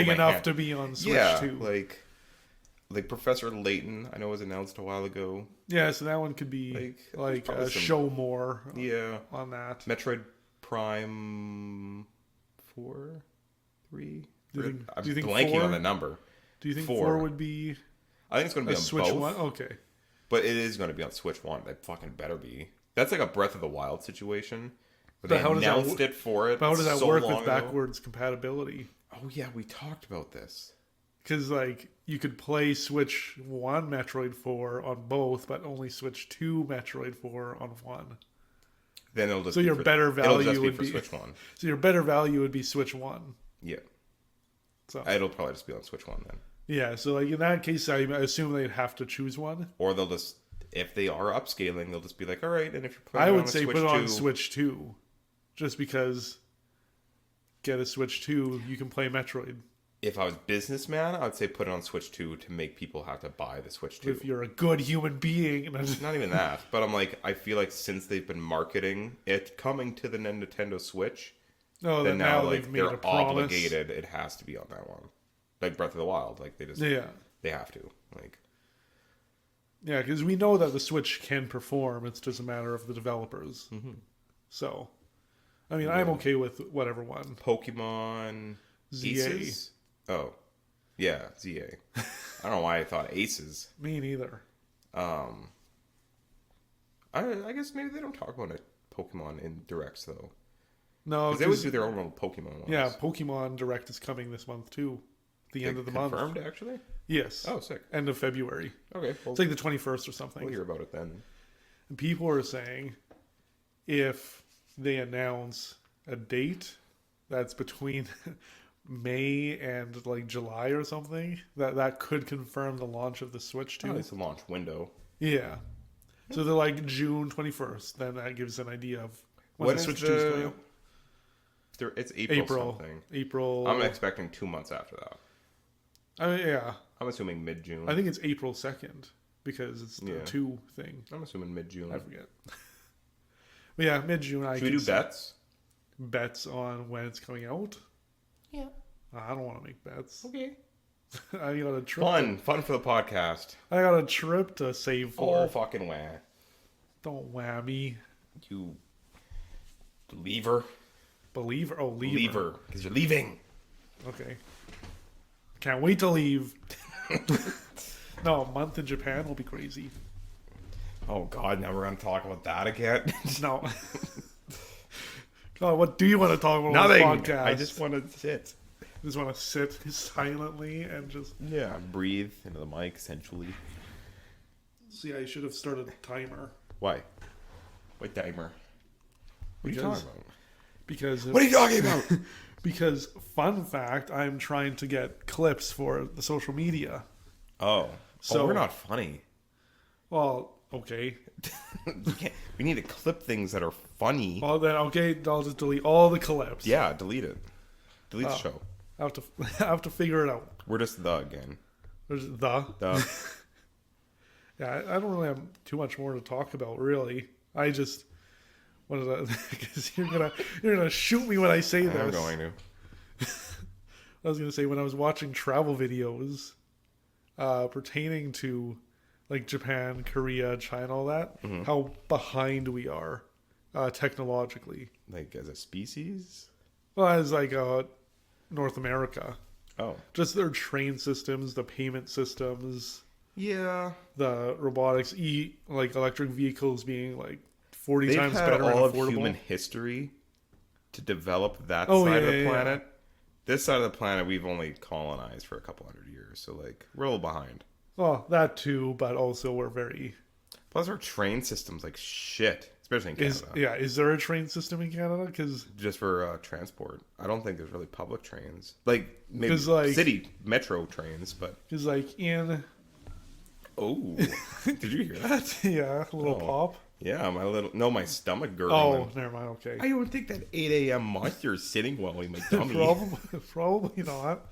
enough to be on Switch 2. Like Professor Layton, I know was announced a while ago. Yeah, so that one could be show more. On that. Metroid Prime 4, 3. Do you I'm think blanking 4? On the number. Do you think 4 would be? I think it's going to be on Switch both. 1. Okay, but it is going to be on Switch 1. They fucking better be. That's like a Breath of the Wild situation. But they announced it for it. But how does that work with backwards compatibility? Oh yeah, we talked about this. Because like you could play Switch 1 Metroid 4 on both, but only Switch 2 Metroid 4 on one. Then it'll just so your better value would be for Switch 1. So your better value would be Switch 1. Yeah. So it'll probably just be on Switch 1 then. Yeah, so like in that case, I assume they'd have to choose one. Or they'll just, if they are upscaling, they'll just be like, all right, and if you're playing I would say put it on Switch 2, just because get a Switch 2, you can play Metroid. If I was businessman, I would say put it on Switch 2 to make people have to buy the Switch 2. If you're a good human being. Not even that. But I'm like, I feel like since they've been marketing it coming to the Nintendo Switch, then now like they've made they're obligated. It has to be on that one. Like Breath of the Wild. Like they just they have to. Like yeah, because we know that the Switch can perform. It's just a matter of the developers. Mm-hmm. So, I mean, I'm okay with whatever one. Pokemon ZA. Aces? Oh, yeah, ZA. I don't know why I thought Aces. Me neither. I guess maybe they don't talk about it, Pokemon in directs though. No, because they always do their own little Pokemon ones. Yeah, Pokemon Direct is coming this month too. The end of the month. Confirmed, actually? Yes. Oh, sick. End of February. Okay. Well, it's like the 21st or something. We'll hear about it then. And people are saying if they announce a date that's between May and like July or something, that could confirm the launch of the Switch 2. It's a launch window. Yeah. So they're like June 21st. Then that gives an idea of when the Switch 2 is coming out. It's April something. April. I'm expecting 2 months after that. I mean, yeah. I'm assuming mid-June. I think it's April 2nd because it's the 2 thing. I'm assuming mid-June. I forget. But yeah, mid-June. Should we do bets? Bets on when it's coming out? Yeah. I don't want to make bets. Okay. I got a trip. Fun for the podcast. I got a trip to save for. Oh, fucking wah. Don't whammy. You lever. Believer? Oh, lever. Lever, because you're leaving. Okay. Can't wait to leave. No, a month in Japan will be crazy. Oh, God, now we're going to talk about that again? No. God, what do you want to talk about Nothing. on the podcast? I just want to sit. Just want to sit silently and just... Yeah, breathe into the mic, essentially. See, I should have started a timer. Why? What timer? What are you talking about? Because... What are you talking about? Because, fun fact, I'm trying to get clips for the social media. Oh. So we're not funny. Well, okay. We need to clip things that are funny. Well, then, okay, I'll just delete all the clips. Yeah, delete it. Delete the show. I have to figure it out. We're just the again. There's the. Yeah, I don't really have too much more to talk about, really. I just wanted to, because you're gonna shoot me when I say this. I'm going to. I was gonna say, when I was watching travel videos pertaining to like Japan, Korea, China, all that, how behind we are technologically. Like as a species? Well, as like North America. Oh. Just their train systems, the payment systems. Yeah. The robotics, like electric vehicles being like 40 times had better all and affordable. of human history to develop that side of the planet. Yeah. This side of the planet we've only colonized for a couple hundred years, so like we're a little behind. Well, that too, but also we're very... Plus our train system's like shit, especially in Canada. Is there a train system in Canada? Cause... Just for transport. I don't think there's really public trains. Like, maybe city metro trains, but... Because like in... Oh, did you hear that? Yeah, a little pop. Yeah, my stomach gurgling. Oh, never mind, okay. I don't think that 8 a.m. monster is sitting well in my tummy. Probably not.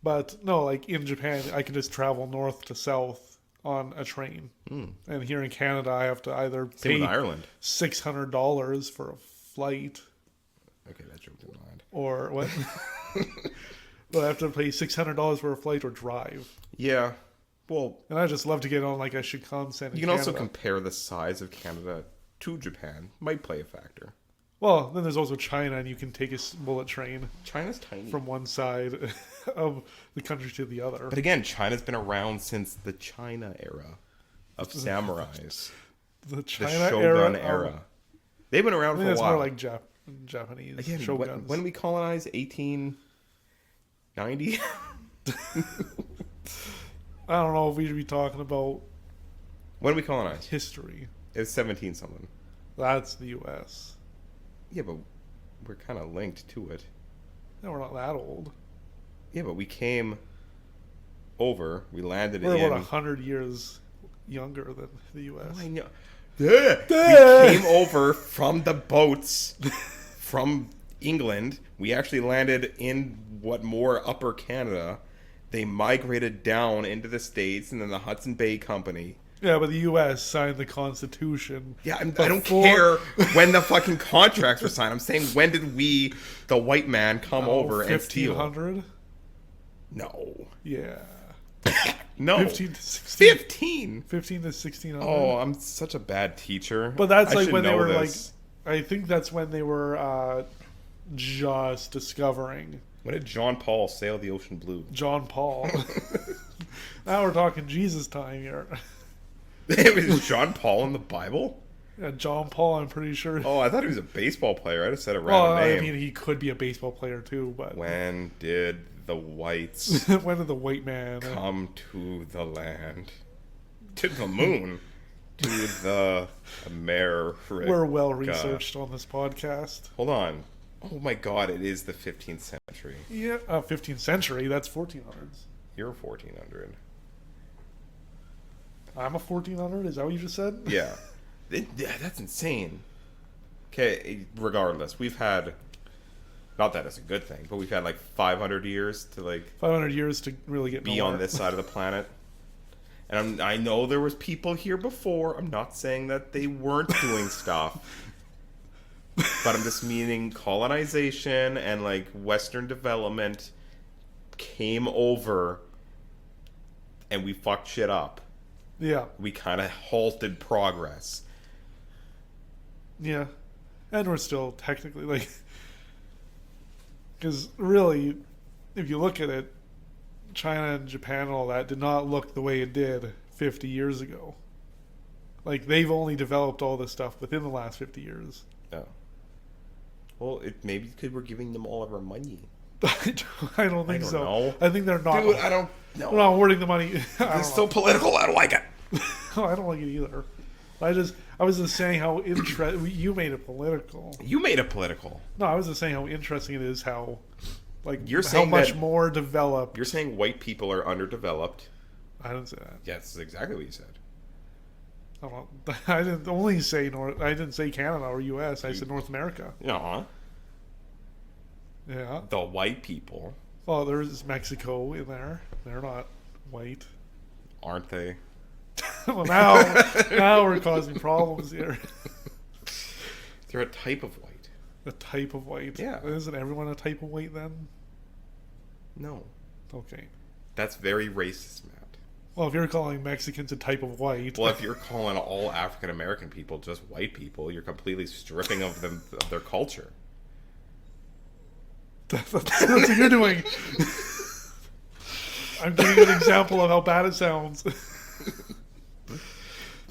But no, like in Japan, I can just travel north to south on a train. And here in Canada, I have to either pay Ireland. $600 for a flight. Okay, that joke didn't land. Or what? But I have to pay $600 for a flight or drive. Yeah. Well, and I just love to get on like a Shinkansen. You can also compare the size of Canada to Japan. Might play a factor. Well, then there's also China, and you can take a bullet train. China's tiny. From one side of the country to the other. But again, China's been around since the China era of samurais. The Shogun era. They've been around for a while. It's more like Japanese again, shoguns. When we colonized 1890? I don't know if we should be talking about... When we colonized? History. It's 17-something. That's the U.S. Yeah, but we're kind of linked to it. No, we're not that old. Yeah, but we came over. We landed We're about 100 years younger than the U.S. Oh, I know. We came over from the boats from England. We actually landed in what more Upper Canada. They migrated down into the States, and then the Hudson Bay Company. Yeah, but the U.S. signed the Constitution. Yeah, I don't care when the fucking contracts were signed. I'm saying, when did we, the white man, come over and steal? 1500? No. Yeah. No. 15 to 16. 15? 15 to 1600. Oh, I'm such a bad teacher. But that's like when they were this. I think that's when they were just discovering. When did John Paul sail the ocean blue? John Paul. Now we're talking Jesus time here. It was John Paul in the Bible? Yeah, John Paul, I'm pretty sure. Oh, I thought he was a baseball player. I just said a random name. I mean, he could be a baseball player too, but... When did the whites... When did the white man... come to the land? To the moon? To the America? We're well researched on this podcast. Hold on. Oh my god, it is the 15th century. Yeah, 15th century, that's 1400s. You're 1400. I'm a 1400? Is that what you just said? Yeah. Yeah, that's insane. Okay, regardless, we've had, not that it's a good thing, but we've had like 500 years to like 500 years to really get be on this side of the planet. And I know there was people here before. I'm not saying that they weren't doing stuff. But I'm just meaning colonization and like Western development came over and we fucked shit up. Yeah. We kind of halted progress. Yeah. And we're still technically like... Because really, if you look at it, China and Japan and all that did not look the way it did 50 years ago. Like, they've only developed all this stuff within the last 50 years. Oh. Well, it maybe because we're giving them all of our money. I don't think so. Know. I think they're not. Dude, I don't know. They're not hoarding the money. It's so political. I don't like it. I don't like it either. I was just saying how you made it political. You made it political. No, I was just saying how interesting it is how, like, you're how saying much that more developed. You're saying white people are underdeveloped. I didn't say that. Yeah, that's exactly what you said. I didn't only say North. I didn't say Canada or U.S. I said North America. Uh-huh. Yeah. The white people. Well, there's Mexico in there. They're not white. Aren't they? Well, now we're causing problems here. They're a type of white. A type of white. Yeah. Isn't everyone a type of white then? No. Okay. That's very racist, Matt. Well, if you're calling Mexicans a type of white... Well, if you're calling all African-American people just white people, you're completely stripping of them of their culture. That's what you're doing. I'm giving you an example of how bad it sounds.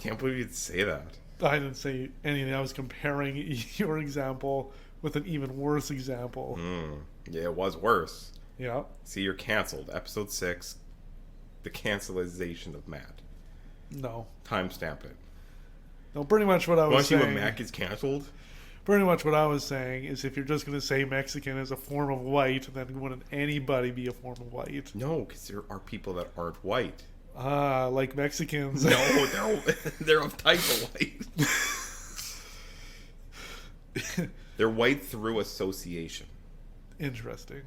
Can't believe you'd say that. I didn't say anything. I was comparing your example with an even worse example. Yeah, it was worse. Yeah. See, you're canceled. Episode 6, the cancelization of Matt. No. Timestamp it. No, pretty much what I was saying. Want to see when Matt gets canceled? Pretty much what I was saying is if you're just going to say Mexican is a form of white, then wouldn't anybody be a form of white? No, because there are people that aren't white. Like Mexicans. No, they're a type of white. They're white through association. Interesting.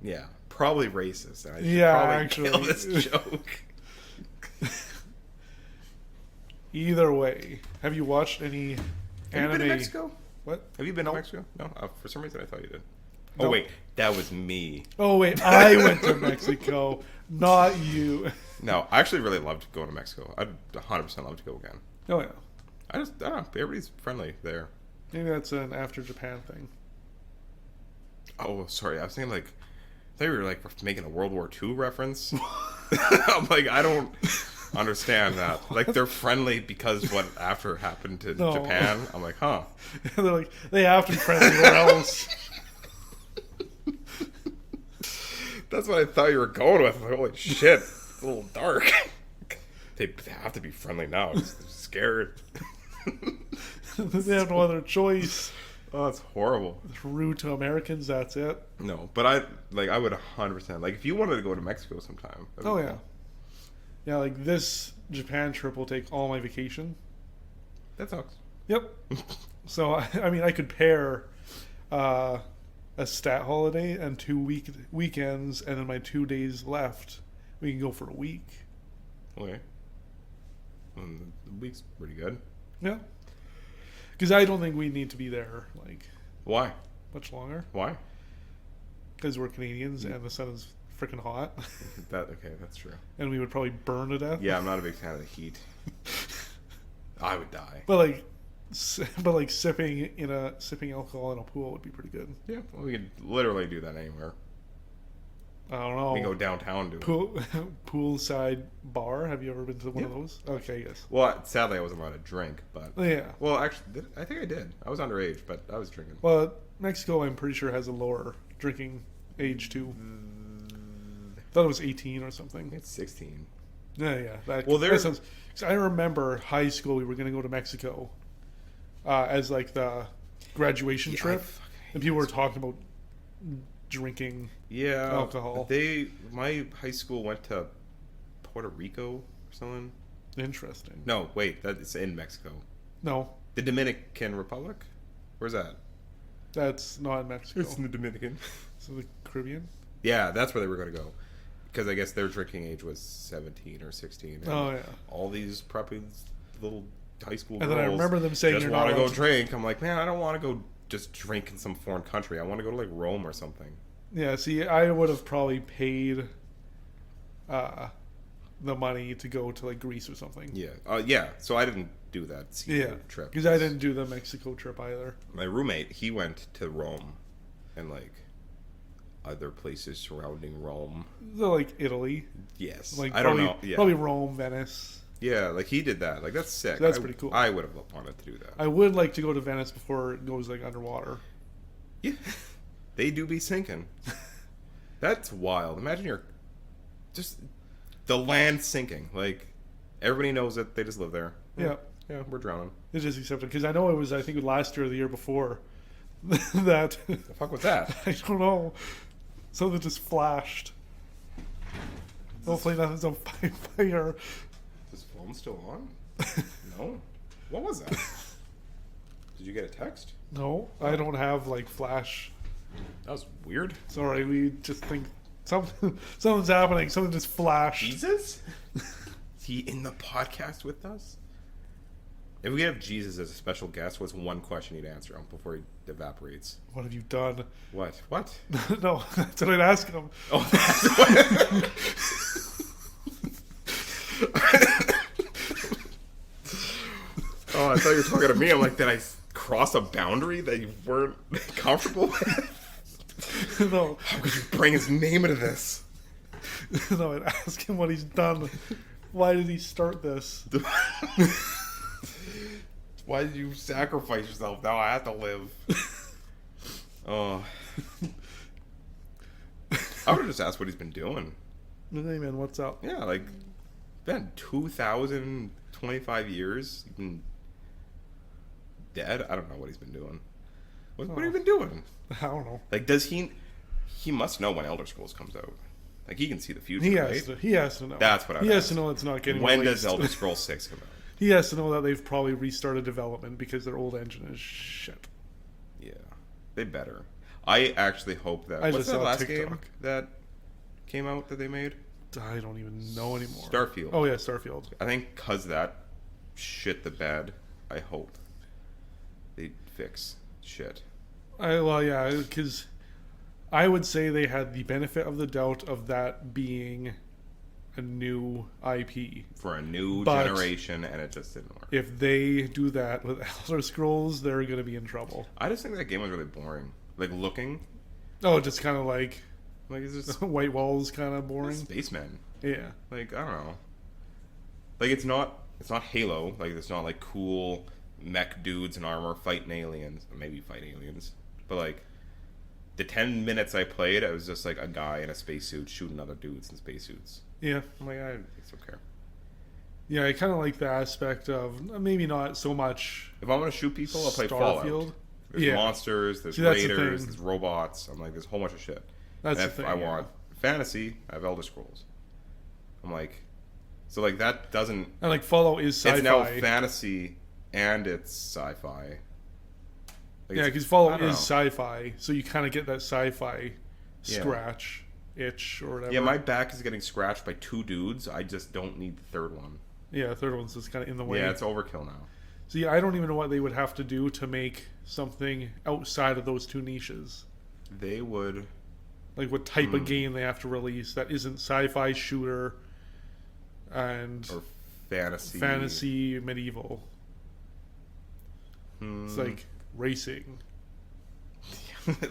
Yeah, probably racist. I should probably kill this joke. Either way, have you watched any anime? Have you been to Mexico? What? Have you been to Mexico? No, for some reason I thought you did. No. Oh wait, that was me. Oh wait, I went to Mexico, not you. No, I actually really loved going to Mexico. I'd 100% love to go again. Oh yeah. I don't know. Everybody's friendly there. Maybe that's an after Japan thing. Oh, sorry. I was thinking like, I thought you were like making a World War II reference. I'm like, I don't understand that. Like, they're friendly because what after happened to Japan. I'm like, huh. They're like, they have to be friendly or else. That's what I thought you were going with. I'm like, holy shit. It's a little dark. They have to be friendly now. They're scared. They have no other choice. Oh, that's horrible. It's rude to Americans, that's it. No, but I would 100%. Like, if you wanted to go to Mexico sometime. Oh, yeah. Cool. Yeah, like this Japan trip will take all my vacation. That sucks. Yep. So, I mean, I could pair a stat holiday and 2 weekends, and then my 2 days left, we can go for a week. Okay. The week's pretty good. Yeah. Because I don't think we need to be there, like... Why? Much longer. Why? Because we're Canadians and the sun is freaking hot. Okay, that's true. And we would probably burn to death. Yeah, I'm not a big fan of the heat. I would die. But sipping alcohol in a pool would be pretty good. Yeah, well, we could literally do that anywhere. I don't know. We can go downtown and do it. Poolside bar. Have you ever been to one of those? Okay, yes. Well, sadly, I wasn't allowed to drink, but yeah. Well, actually, I think I did. I was underage, but I was drinking. Well, Mexico, I'm pretty sure has a lower drinking age too. I thought it was 18 or something. It's 16. Yeah. Well, I remember high school. We were going to go to Mexico as like the graduation trip, and people were talking about drinking alcohol. My high school went to Puerto Rico or something. Interesting. No, wait, that is in Mexico. No. The Dominican Republic? Where's that? That's not in Mexico. It's in the Dominican. So the Caribbean? Yeah, that's where they were going to go. Because I guess their drinking age was 17 or 16. Oh, yeah. All these preppy little high school girls. And then I remember them saying, just want to go drink. I'm like, man, I don't want to go just drink in some foreign country. I want to go to like Rome or something. Yeah, see, I would have probably paid the money to go to like Greece or something. Yeah. Yeah. So I didn't do that trip. Because I didn't do the Mexico trip either. My roommate, he went to Rome and like other places surrounding Rome. So like Italy. Yes. Like I don't know. Yeah. Probably Rome, Venice. Yeah, like he did that. Like that's sick. So that's pretty cool. I would have wanted to do that. I would like to go to Venice before it goes like underwater. Yeah. They do be sinking. That's wild. Imagine you're just the land sinking. Like everybody knows that they just live there. Yeah. Yeah, we're drowning. It's just accepted. Because I know it was, I think, last year or the year before that. The fuck was that? I don't know. Something just flashed. Hopefully nothing's on fire. Is this phone still on? No. What was that? Did you get a text? No, I don't have like flash. That was weird. Sorry, we just think something's happening. Something just flashed. Jesus? Is he in the podcast with us? If we have Jesus as a special guest, what's one question he'd answer him before he evaporates? What have you done? What? What? No, that's what I'd ask him. Oh, that's what... Oh, I thought you were talking to me. I'm like, did I cross a boundary that you weren't comfortable with? No. How could you bring his name into this? No, I'd ask him what he's done. Why did he start this? Why did you sacrifice yourself? Now I have to live. Oh. I would have just asked what he's been doing. Hey, man, what's up? Yeah, like, been 2,025 years. He's been dead. I don't know what he's been doing. What have you been doing? I don't know. Like, does he must know when Elder Scrolls comes out. Like, he can see the future, he right? has to know. That's what I He has to know it's not getting When released. does Elder Scrolls 6 come out? He has to know that they've probably restarted development because their old engine is shit. Yeah. They better. I actually hope that... What's the last game that came out that they made? I don't even know anymore. Starfield. Oh, yeah, Starfield. I think because that shit the bed, I hope they fix shit. Well, yeah, because I would say they had the benefit of the doubt of that being a new IP. For a new generation, and it just didn't work. If they do that with Elder Scrolls, they're going to be in trouble. I just think that game was really boring. Like, looking... Oh, just kind of like it's just... white walls kind of boring. Spacemen. Yeah. Like, I don't know. Like, it's not Halo. Like, it's not, like, cool mech dudes in armor fighting aliens. Maybe fight aliens. But, like, the 10 minutes I played, I was just, like, a guy in a spacesuit shooting other dudes in spacesuits. Yeah. I'm like, I just don't care. Yeah, I kind of like the aspect of, maybe not so much... If I want to shoot people, I'll play Fallout. There's monsters, there's raiders, there's robots. I'm like, there's a whole bunch of shit. That's and the if thing, I want fantasy, I have Elder Scrolls. I'm like, so like that doesn't... And like Fallout is sci-fi. It's now fantasy and it's sci-fi. Like, yeah, because Fallout is sci-fi, so you kind of get that sci-fi scratch, itch, or whatever. Yeah, my back is getting scratched by two dudes. I just don't need the third one. Yeah, the third one's just kind of in the way. Yeah, it's overkill now. So yeah, I don't even know what they would have to do to make something outside of those two niches. They would... Like what type of game they have to release that isn't sci-fi shooter and... Or fantasy. Fantasy, medieval. It's like racing.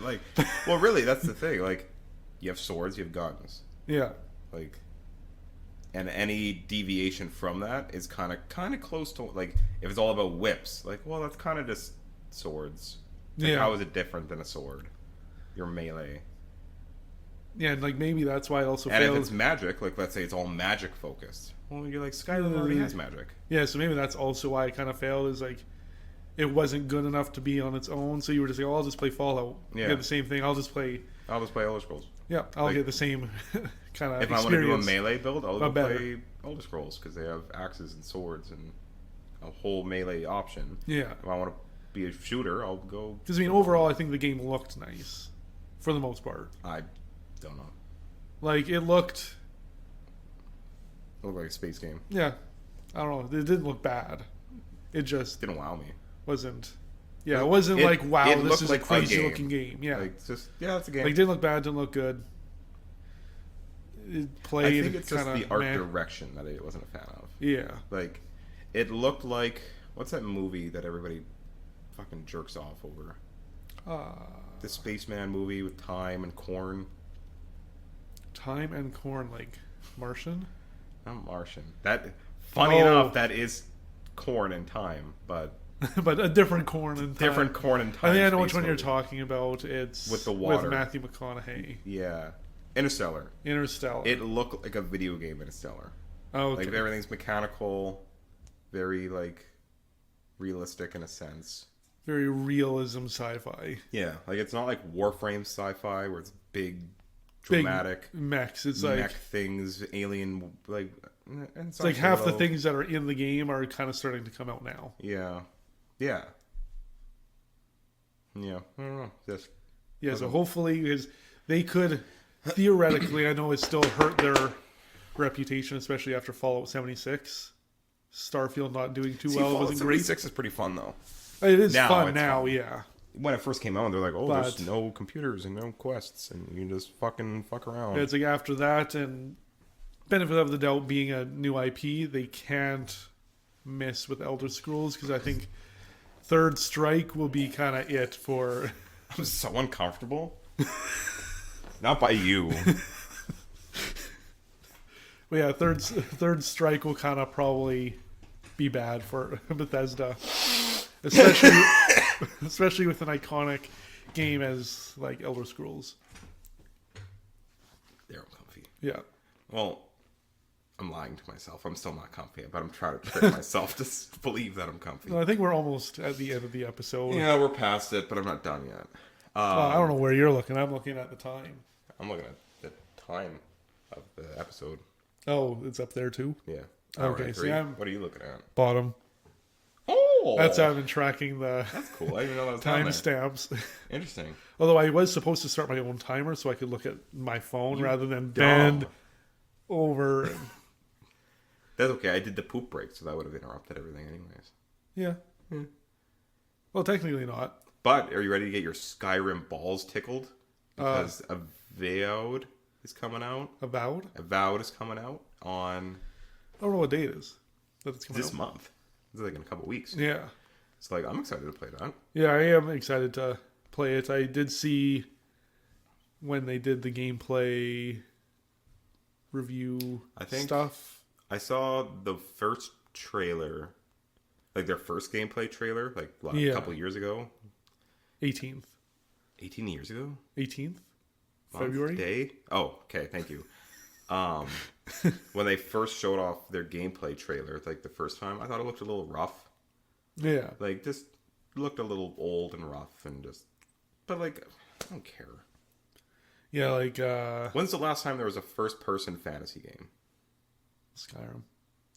Like, well, really, that's the thing. Like, you have swords, you have guns. Yeah. Like... And any deviation from that is kind of close to, like, if it's all about whips, like, well, that's kind of just swords. Like, how is it different than a sword? Your melee. Yeah, and like maybe that's why it also failed. And if it's magic, like let's say it's all magic focused. Well, you're like, Skyrim already has magic. Yeah, so maybe that's also why it kind of failed, is like it wasn't good enough to be on its own. So you were just like, oh, I'll just play Fallout. Yeah, the same thing. I'll just play Elder Scrolls. Yeah, I'll get the same kind of experience. If I want to do a melee build, I'll go play Elder Scrolls because they have axes and swords and a whole melee option. Yeah. If I want to be a shooter, I'll go... Because, I mean, overall, I think the game looked nice. For the most part. I don't know. Like, it looked... It looked like a space game. Yeah. I don't know. It didn't look bad. It just... didn't wow me. Wasn't... Yeah, it wasn't like, wow, this is like a crazy-looking game. Yeah. Like, it's it's a game. Like, it didn't look bad, didn't look good. It played I think it's just the art meh. direction that I wasn't a fan of. Yeah. Like, it looked like... What's that movie that everybody fucking jerks off over? The Spaceman movie with time and corn. Time and corn, like Martian? Not Martian. Funny enough, that is corn and time, but... but a different corn and time. Different corn and time. I think I know which one you're talking about. It's with the water. With Matthew McConaughey. Yeah. Interstellar. It looked like a video game Interstellar. Oh, okay. Like, everything's mechanical, very, like, realistic in a sense. Very realism sci-fi. Yeah. Like, it's not like Warframe sci-fi where it's big, dramatic. Big mechs. It's mech like... things, alien, like... It's like half the things that are in the game are kind of starting to come out now. Yeah. Yeah. Yeah. I don't know. Just so hopefully, because they could theoretically, I know it still hurt their reputation, especially after Fallout 76. Starfield not doing too well. Fallout wasn't great. 76 is pretty fun though. It is fun now, yeah. When it first came out, they're like, "Oh, there's no computers and no quests, and you can just fucking fuck around." It's like after that, and benefit of the doubt being a new IP, they can't miss with Elder Scrolls because I think Third Strike will be kind of it for... I'm so uncomfortable. Not by you. But yeah, Third Strike will kind of probably be bad for Bethesda. Especially with an iconic game as like Elder Scrolls. They're uncomfy. Yeah. Well, I'm lying to myself. I'm still not comfy, but I'm trying to trick myself to believe that I'm comfy. I think we're almost at the end of the episode. Yeah, we're past it, but I'm not done yet. I don't know where you're looking. I'm looking at the time. I'm looking at the time of the episode. Oh, it's up there too? Yeah. Okay, so what are you looking at? Bottom. Oh! That's how I've been tracking the... That's cool. I didn't even know that was timestamps. Interesting. Although I was supposed to start my own timer so I could look at my phone rather than bend over. And... That's okay. I did the poop break, so that would have interrupted everything anyways. Yeah. Well, technically not. But are you ready to get your Skyrim balls tickled? Because Avowed is coming out. Avowed? Avowed is coming out on... I don't know what date it is that it's coming this out. month. It's like in a couple weeks. Yeah. It's like, I'm excited to play that. Yeah, I am excited to play it. I did see when they did the gameplay review stuff. I saw the first trailer, like their first gameplay trailer, like a couple years ago. 18th. 18 years ago? 18th? Month, February? Day? Oh, okay, thank you. When they first showed off their gameplay trailer, like the first time, I thought it looked a little rough. Yeah. Like, just looked a little old and rough and just... But, like, I don't care. Yeah, like... When's the last time there was a first-person fantasy game? Skyrim.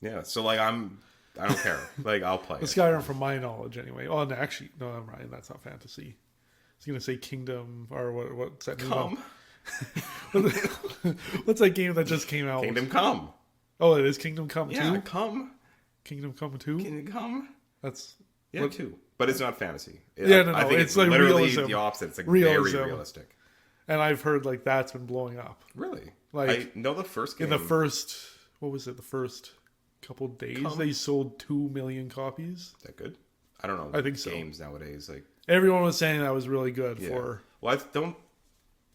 Yeah, so, like, I don't care. Like, I'll play it. Skyrim from my knowledge, anyway. Oh, and actually, no, I'm right. That's not fantasy. I was going to say Kingdom, or what's that? Come. What's that game that just came out? Kingdom Come. Oh, it is Kingdom Come 2? Yeah, Come. Kingdom Come 2? Kingdom Come. That's... Yeah, 2. But it's not fantasy. No. I think it's like literally realism. The opposite. It's like very realistic. And I've heard like that's been blowing up. Really? Like I know the first game. In the first... What was it? The first couple days they sold 2 million copies. Is that good? I don't know. I think games nowadays, like everyone was saying that was really good for. Well,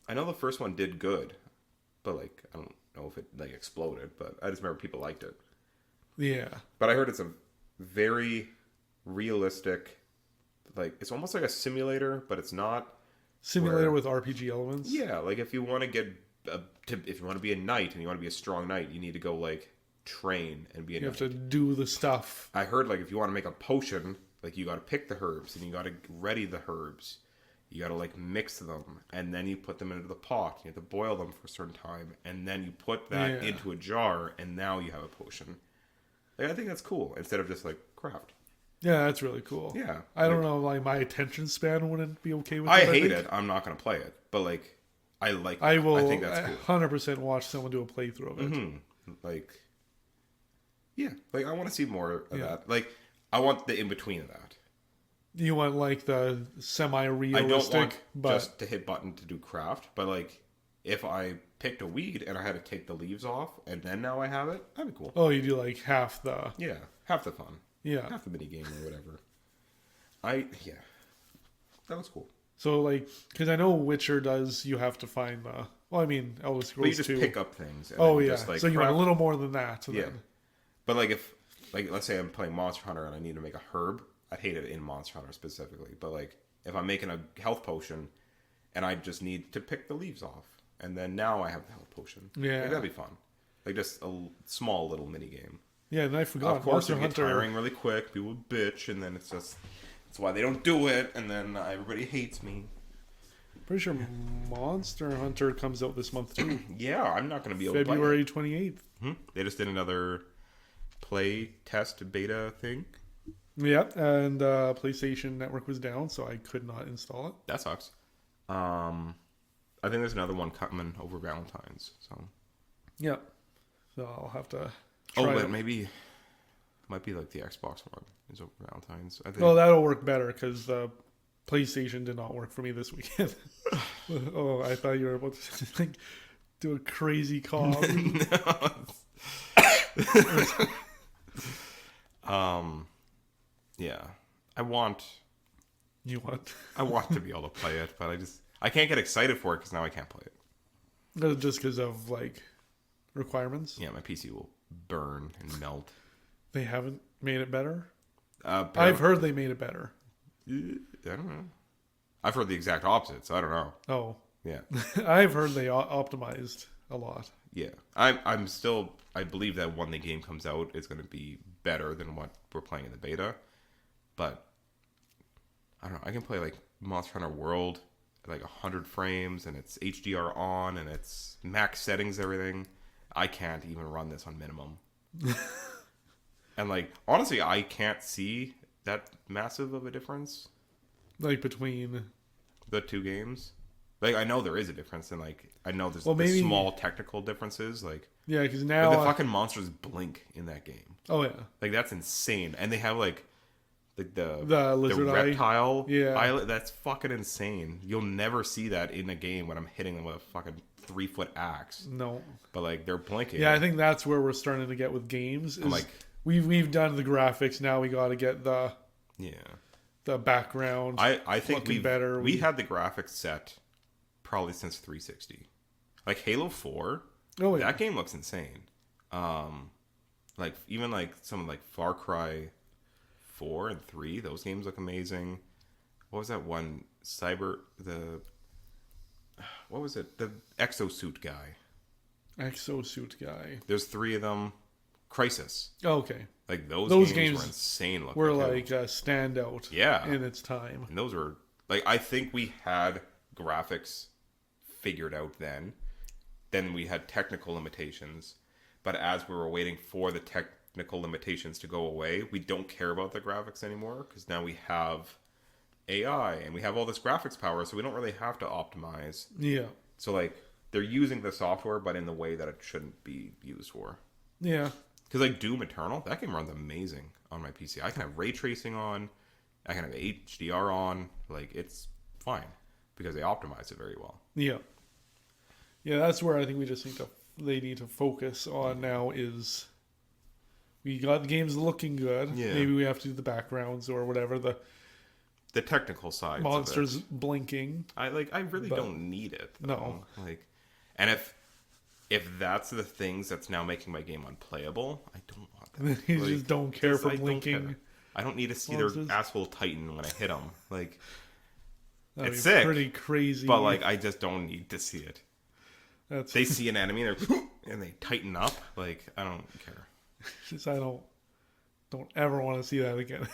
I know the first one did good, but like I don't know if it like exploded. But I just remember people liked it. Yeah. But I heard it's a very realistic, like it's almost like a simulator, but it's not. Simulator with RPG elements. Yeah, like if you want to get if you want to be a knight and you want to be a strong knight, you need to go like train and be a knight. You have to do the stuff. I heard like if you want to make a potion, like you got to pick the herbs and you got to ready the herbs You got to like mix them, and then you put them into the pot. You have to boil them for a certain time, and then you put that into a jar, and now you have a potion. Like, I think that's cool instead of just like craft. Yeah, that's really cool. Yeah, I don't know, like my attention span wouldn't be okay with it. I hate it. I'm not going to play it, but like I like. I will. I think that's cool. 100% watch someone do a playthrough of it. Mm-hmm. Like, yeah, like I want to see more of that. Like, I want the in between of that. You want like the semi-realistic, I don't want just to hit button to do craft, but like if I picked a weed and I had to take the leaves off and then now I have it, that'd be cool. Oh, you do like half the half the fun, half the mini game or whatever. That was cool. So like, because I know Witcher does, you have to find the. Well, I mean, Elder Scrolls. But you just pick up things. And just, like, so you want a little more than that. Yeah. Then. But like if let's say I'm playing Monster Hunter and I need to make a herb. I hate it in Monster Hunter specifically, but like if I'm making a health potion and I just need to pick the leaves off and then now I have the health potion. Yeah. Like, that'd be fun. Like just a small little mini game. Yeah, and I forgot. Of course, it gets tiring really quick. People bitch, and then it's just that's why they don't do it, and then everybody hates me. Pretty sure Monster Hunter comes out this month too. Yeah, I'm not going to be able to February 28th. They just did another play test beta thing. Yep, and PlayStation Network was down, so I could not install it. That sucks. I think there's another one coming over Valentine's. So. Yep. So I'll have to. But maybe it might be like the Xbox One is over Valentine's. I think. Well, that'll work better because the PlayStation did not work for me this weekend. Oh, I thought you were about to like do a crazy call. Yeah, I want to be able to play it, but I can't get excited for it because now I can't play it. Just because of like requirements. Yeah, my PC will burn and melt. They haven't made it better. I've heard they made it better. I don't know. I've heard the exact opposite, so I don't know. Oh, yeah. I've heard they optimized a lot. Yeah, I believe that when the game comes out, it's going to be better than what we're playing in the beta. But I don't know. I can play like Monster Hunter World at like 100 frames, and it's HDR on, and it's max settings, everything. I can't even run this on minimum. And like honestly, I can't see that massive of a difference. Like between the two games. Like I know there is a difference, and like I know there's small technical differences. Like yeah, because now the fucking monsters blink in that game. Oh yeah, like that's insane, and they have like the lizard reptile eye. That's fucking insane. You'll never see that in a game when I'm hitting them with a fucking 3-foot axe. No, but like they're blinking. Yeah, I think that's where we're starting to get with games. Is like we've done the graphics. Now we got to get the background. I think we had the graphics set probably since 360. Like Halo 4. Oh yeah, that game looks insane. Like even like some like Far Cry 4 and 3, those games look amazing. What was that one? What was it? The exosuit guy. There's 3 of them. Crisis. Oh, okay. Like those games were insane looking. Were like a standout. Yeah. In its time. And those were like I think we had graphics figured out then. Then we had technical limitations. But as we were waiting for the technical limitations to go away, we don't care about the graphics anymore because now we have AI and we have all this graphics power, so we don't really have to optimize. Yeah. So like they're using the software, but in the way that it shouldn't be used for. Yeah. Because like Doom Eternal, that game runs amazing on my PC. I can have ray tracing on, I can have HDR on, like it's fine because they optimize it very well. Yeah. Yeah, that's where I think we just think they need to focus on now is we got the games looking good. Yeah. Maybe we have to do the backgrounds or whatever, the technical side. Monsters blinking. I really don't need it. Though. No. Like, and if that's the things that's now making my game unplayable, I don't want that. You just don't care for blinking. I don't need to see their asshole tighten when I hit them. Like, it's sick. Pretty crazy. But like, I just don't need to see it. They see an enemy and they tighten up. Like, I don't care. Just I don't ever want to see that again.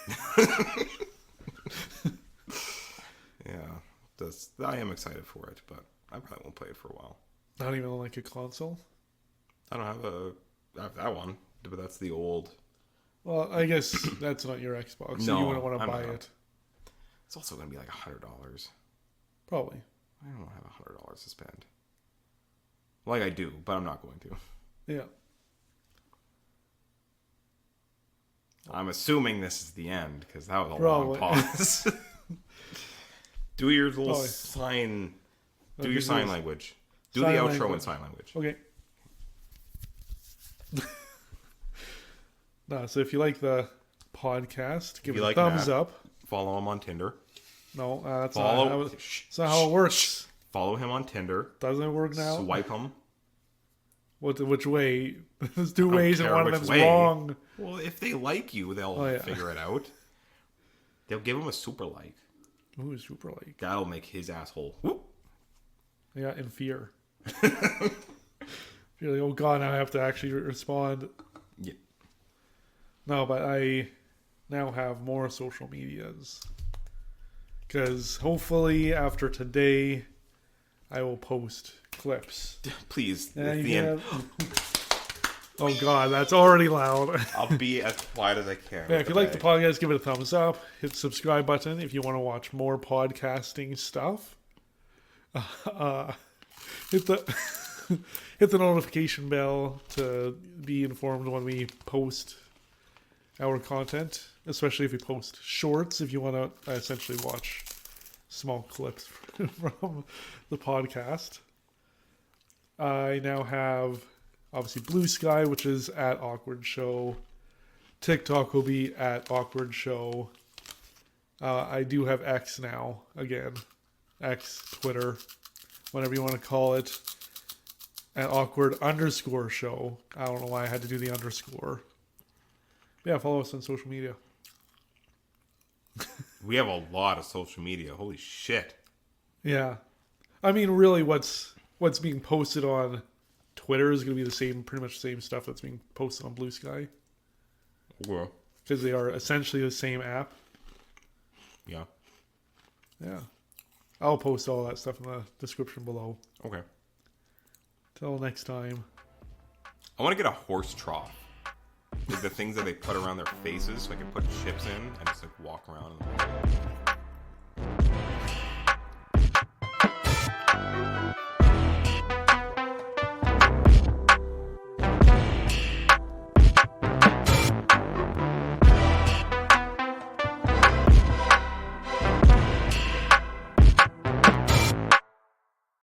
Yeah, I am excited for it, but I probably won't play it for a while. Not even like a console? I don't have I have that one, but that's the old. Well, I guess that's not your Xbox, so you wouldn't want to buy it. It's also going to be like $100. Probably. I don't have $100 to spend. Like I do, but I'm not going to. Yeah. I'm assuming this is the end, because that was a long pause. Do your little sign. Do your sign language. Do the outro in sign language. Okay. No, so if you like the podcast, give it a thumbs up. Follow him on Tinder. No, that's not how it works. Follow him on Tinder. Doesn't it work now? Swipe him. Which way? There's two ways and one of them's wrong. Well, if they like you, they'll figure it out. They'll give him a super like. Ooh, super like. That'll make his asshole. Whoop. Yeah, in fear. You're like, oh god, now I have to actually respond. Yeah. No, but I now have more social medias. Because hopefully after today, I will post clips. Please. At the end. Oh god, that's already loud. I'll be as quiet as I can. Yeah, if you like the podcast, give it a thumbs up. Hit the subscribe button if you want to watch more podcasting stuff. Hit the hit the notification bell to be informed when we post our content, especially if we post shorts. If you want to essentially watch small clips from the podcast. I now have obviously Bluesky, which is at Awkward Show. TikTok will be at Awkward Show. I do have X now, again. X, Twitter, whatever you want to call it. At Awkward_Show. I don't know why I had to do the underscore. Yeah, follow us on social media. We have a lot of social media. Holy shit. Yeah. I mean, really, what's being posted on Twitter is going to be pretty much the same stuff that's being posted on Bluesky. Well. Because they are essentially the same app. Yeah. Yeah. I'll post all that stuff in the description below. Okay. Till next time. I want to get a horse trough. Like the things that they put around their faces so I can put chips in and just like walk around.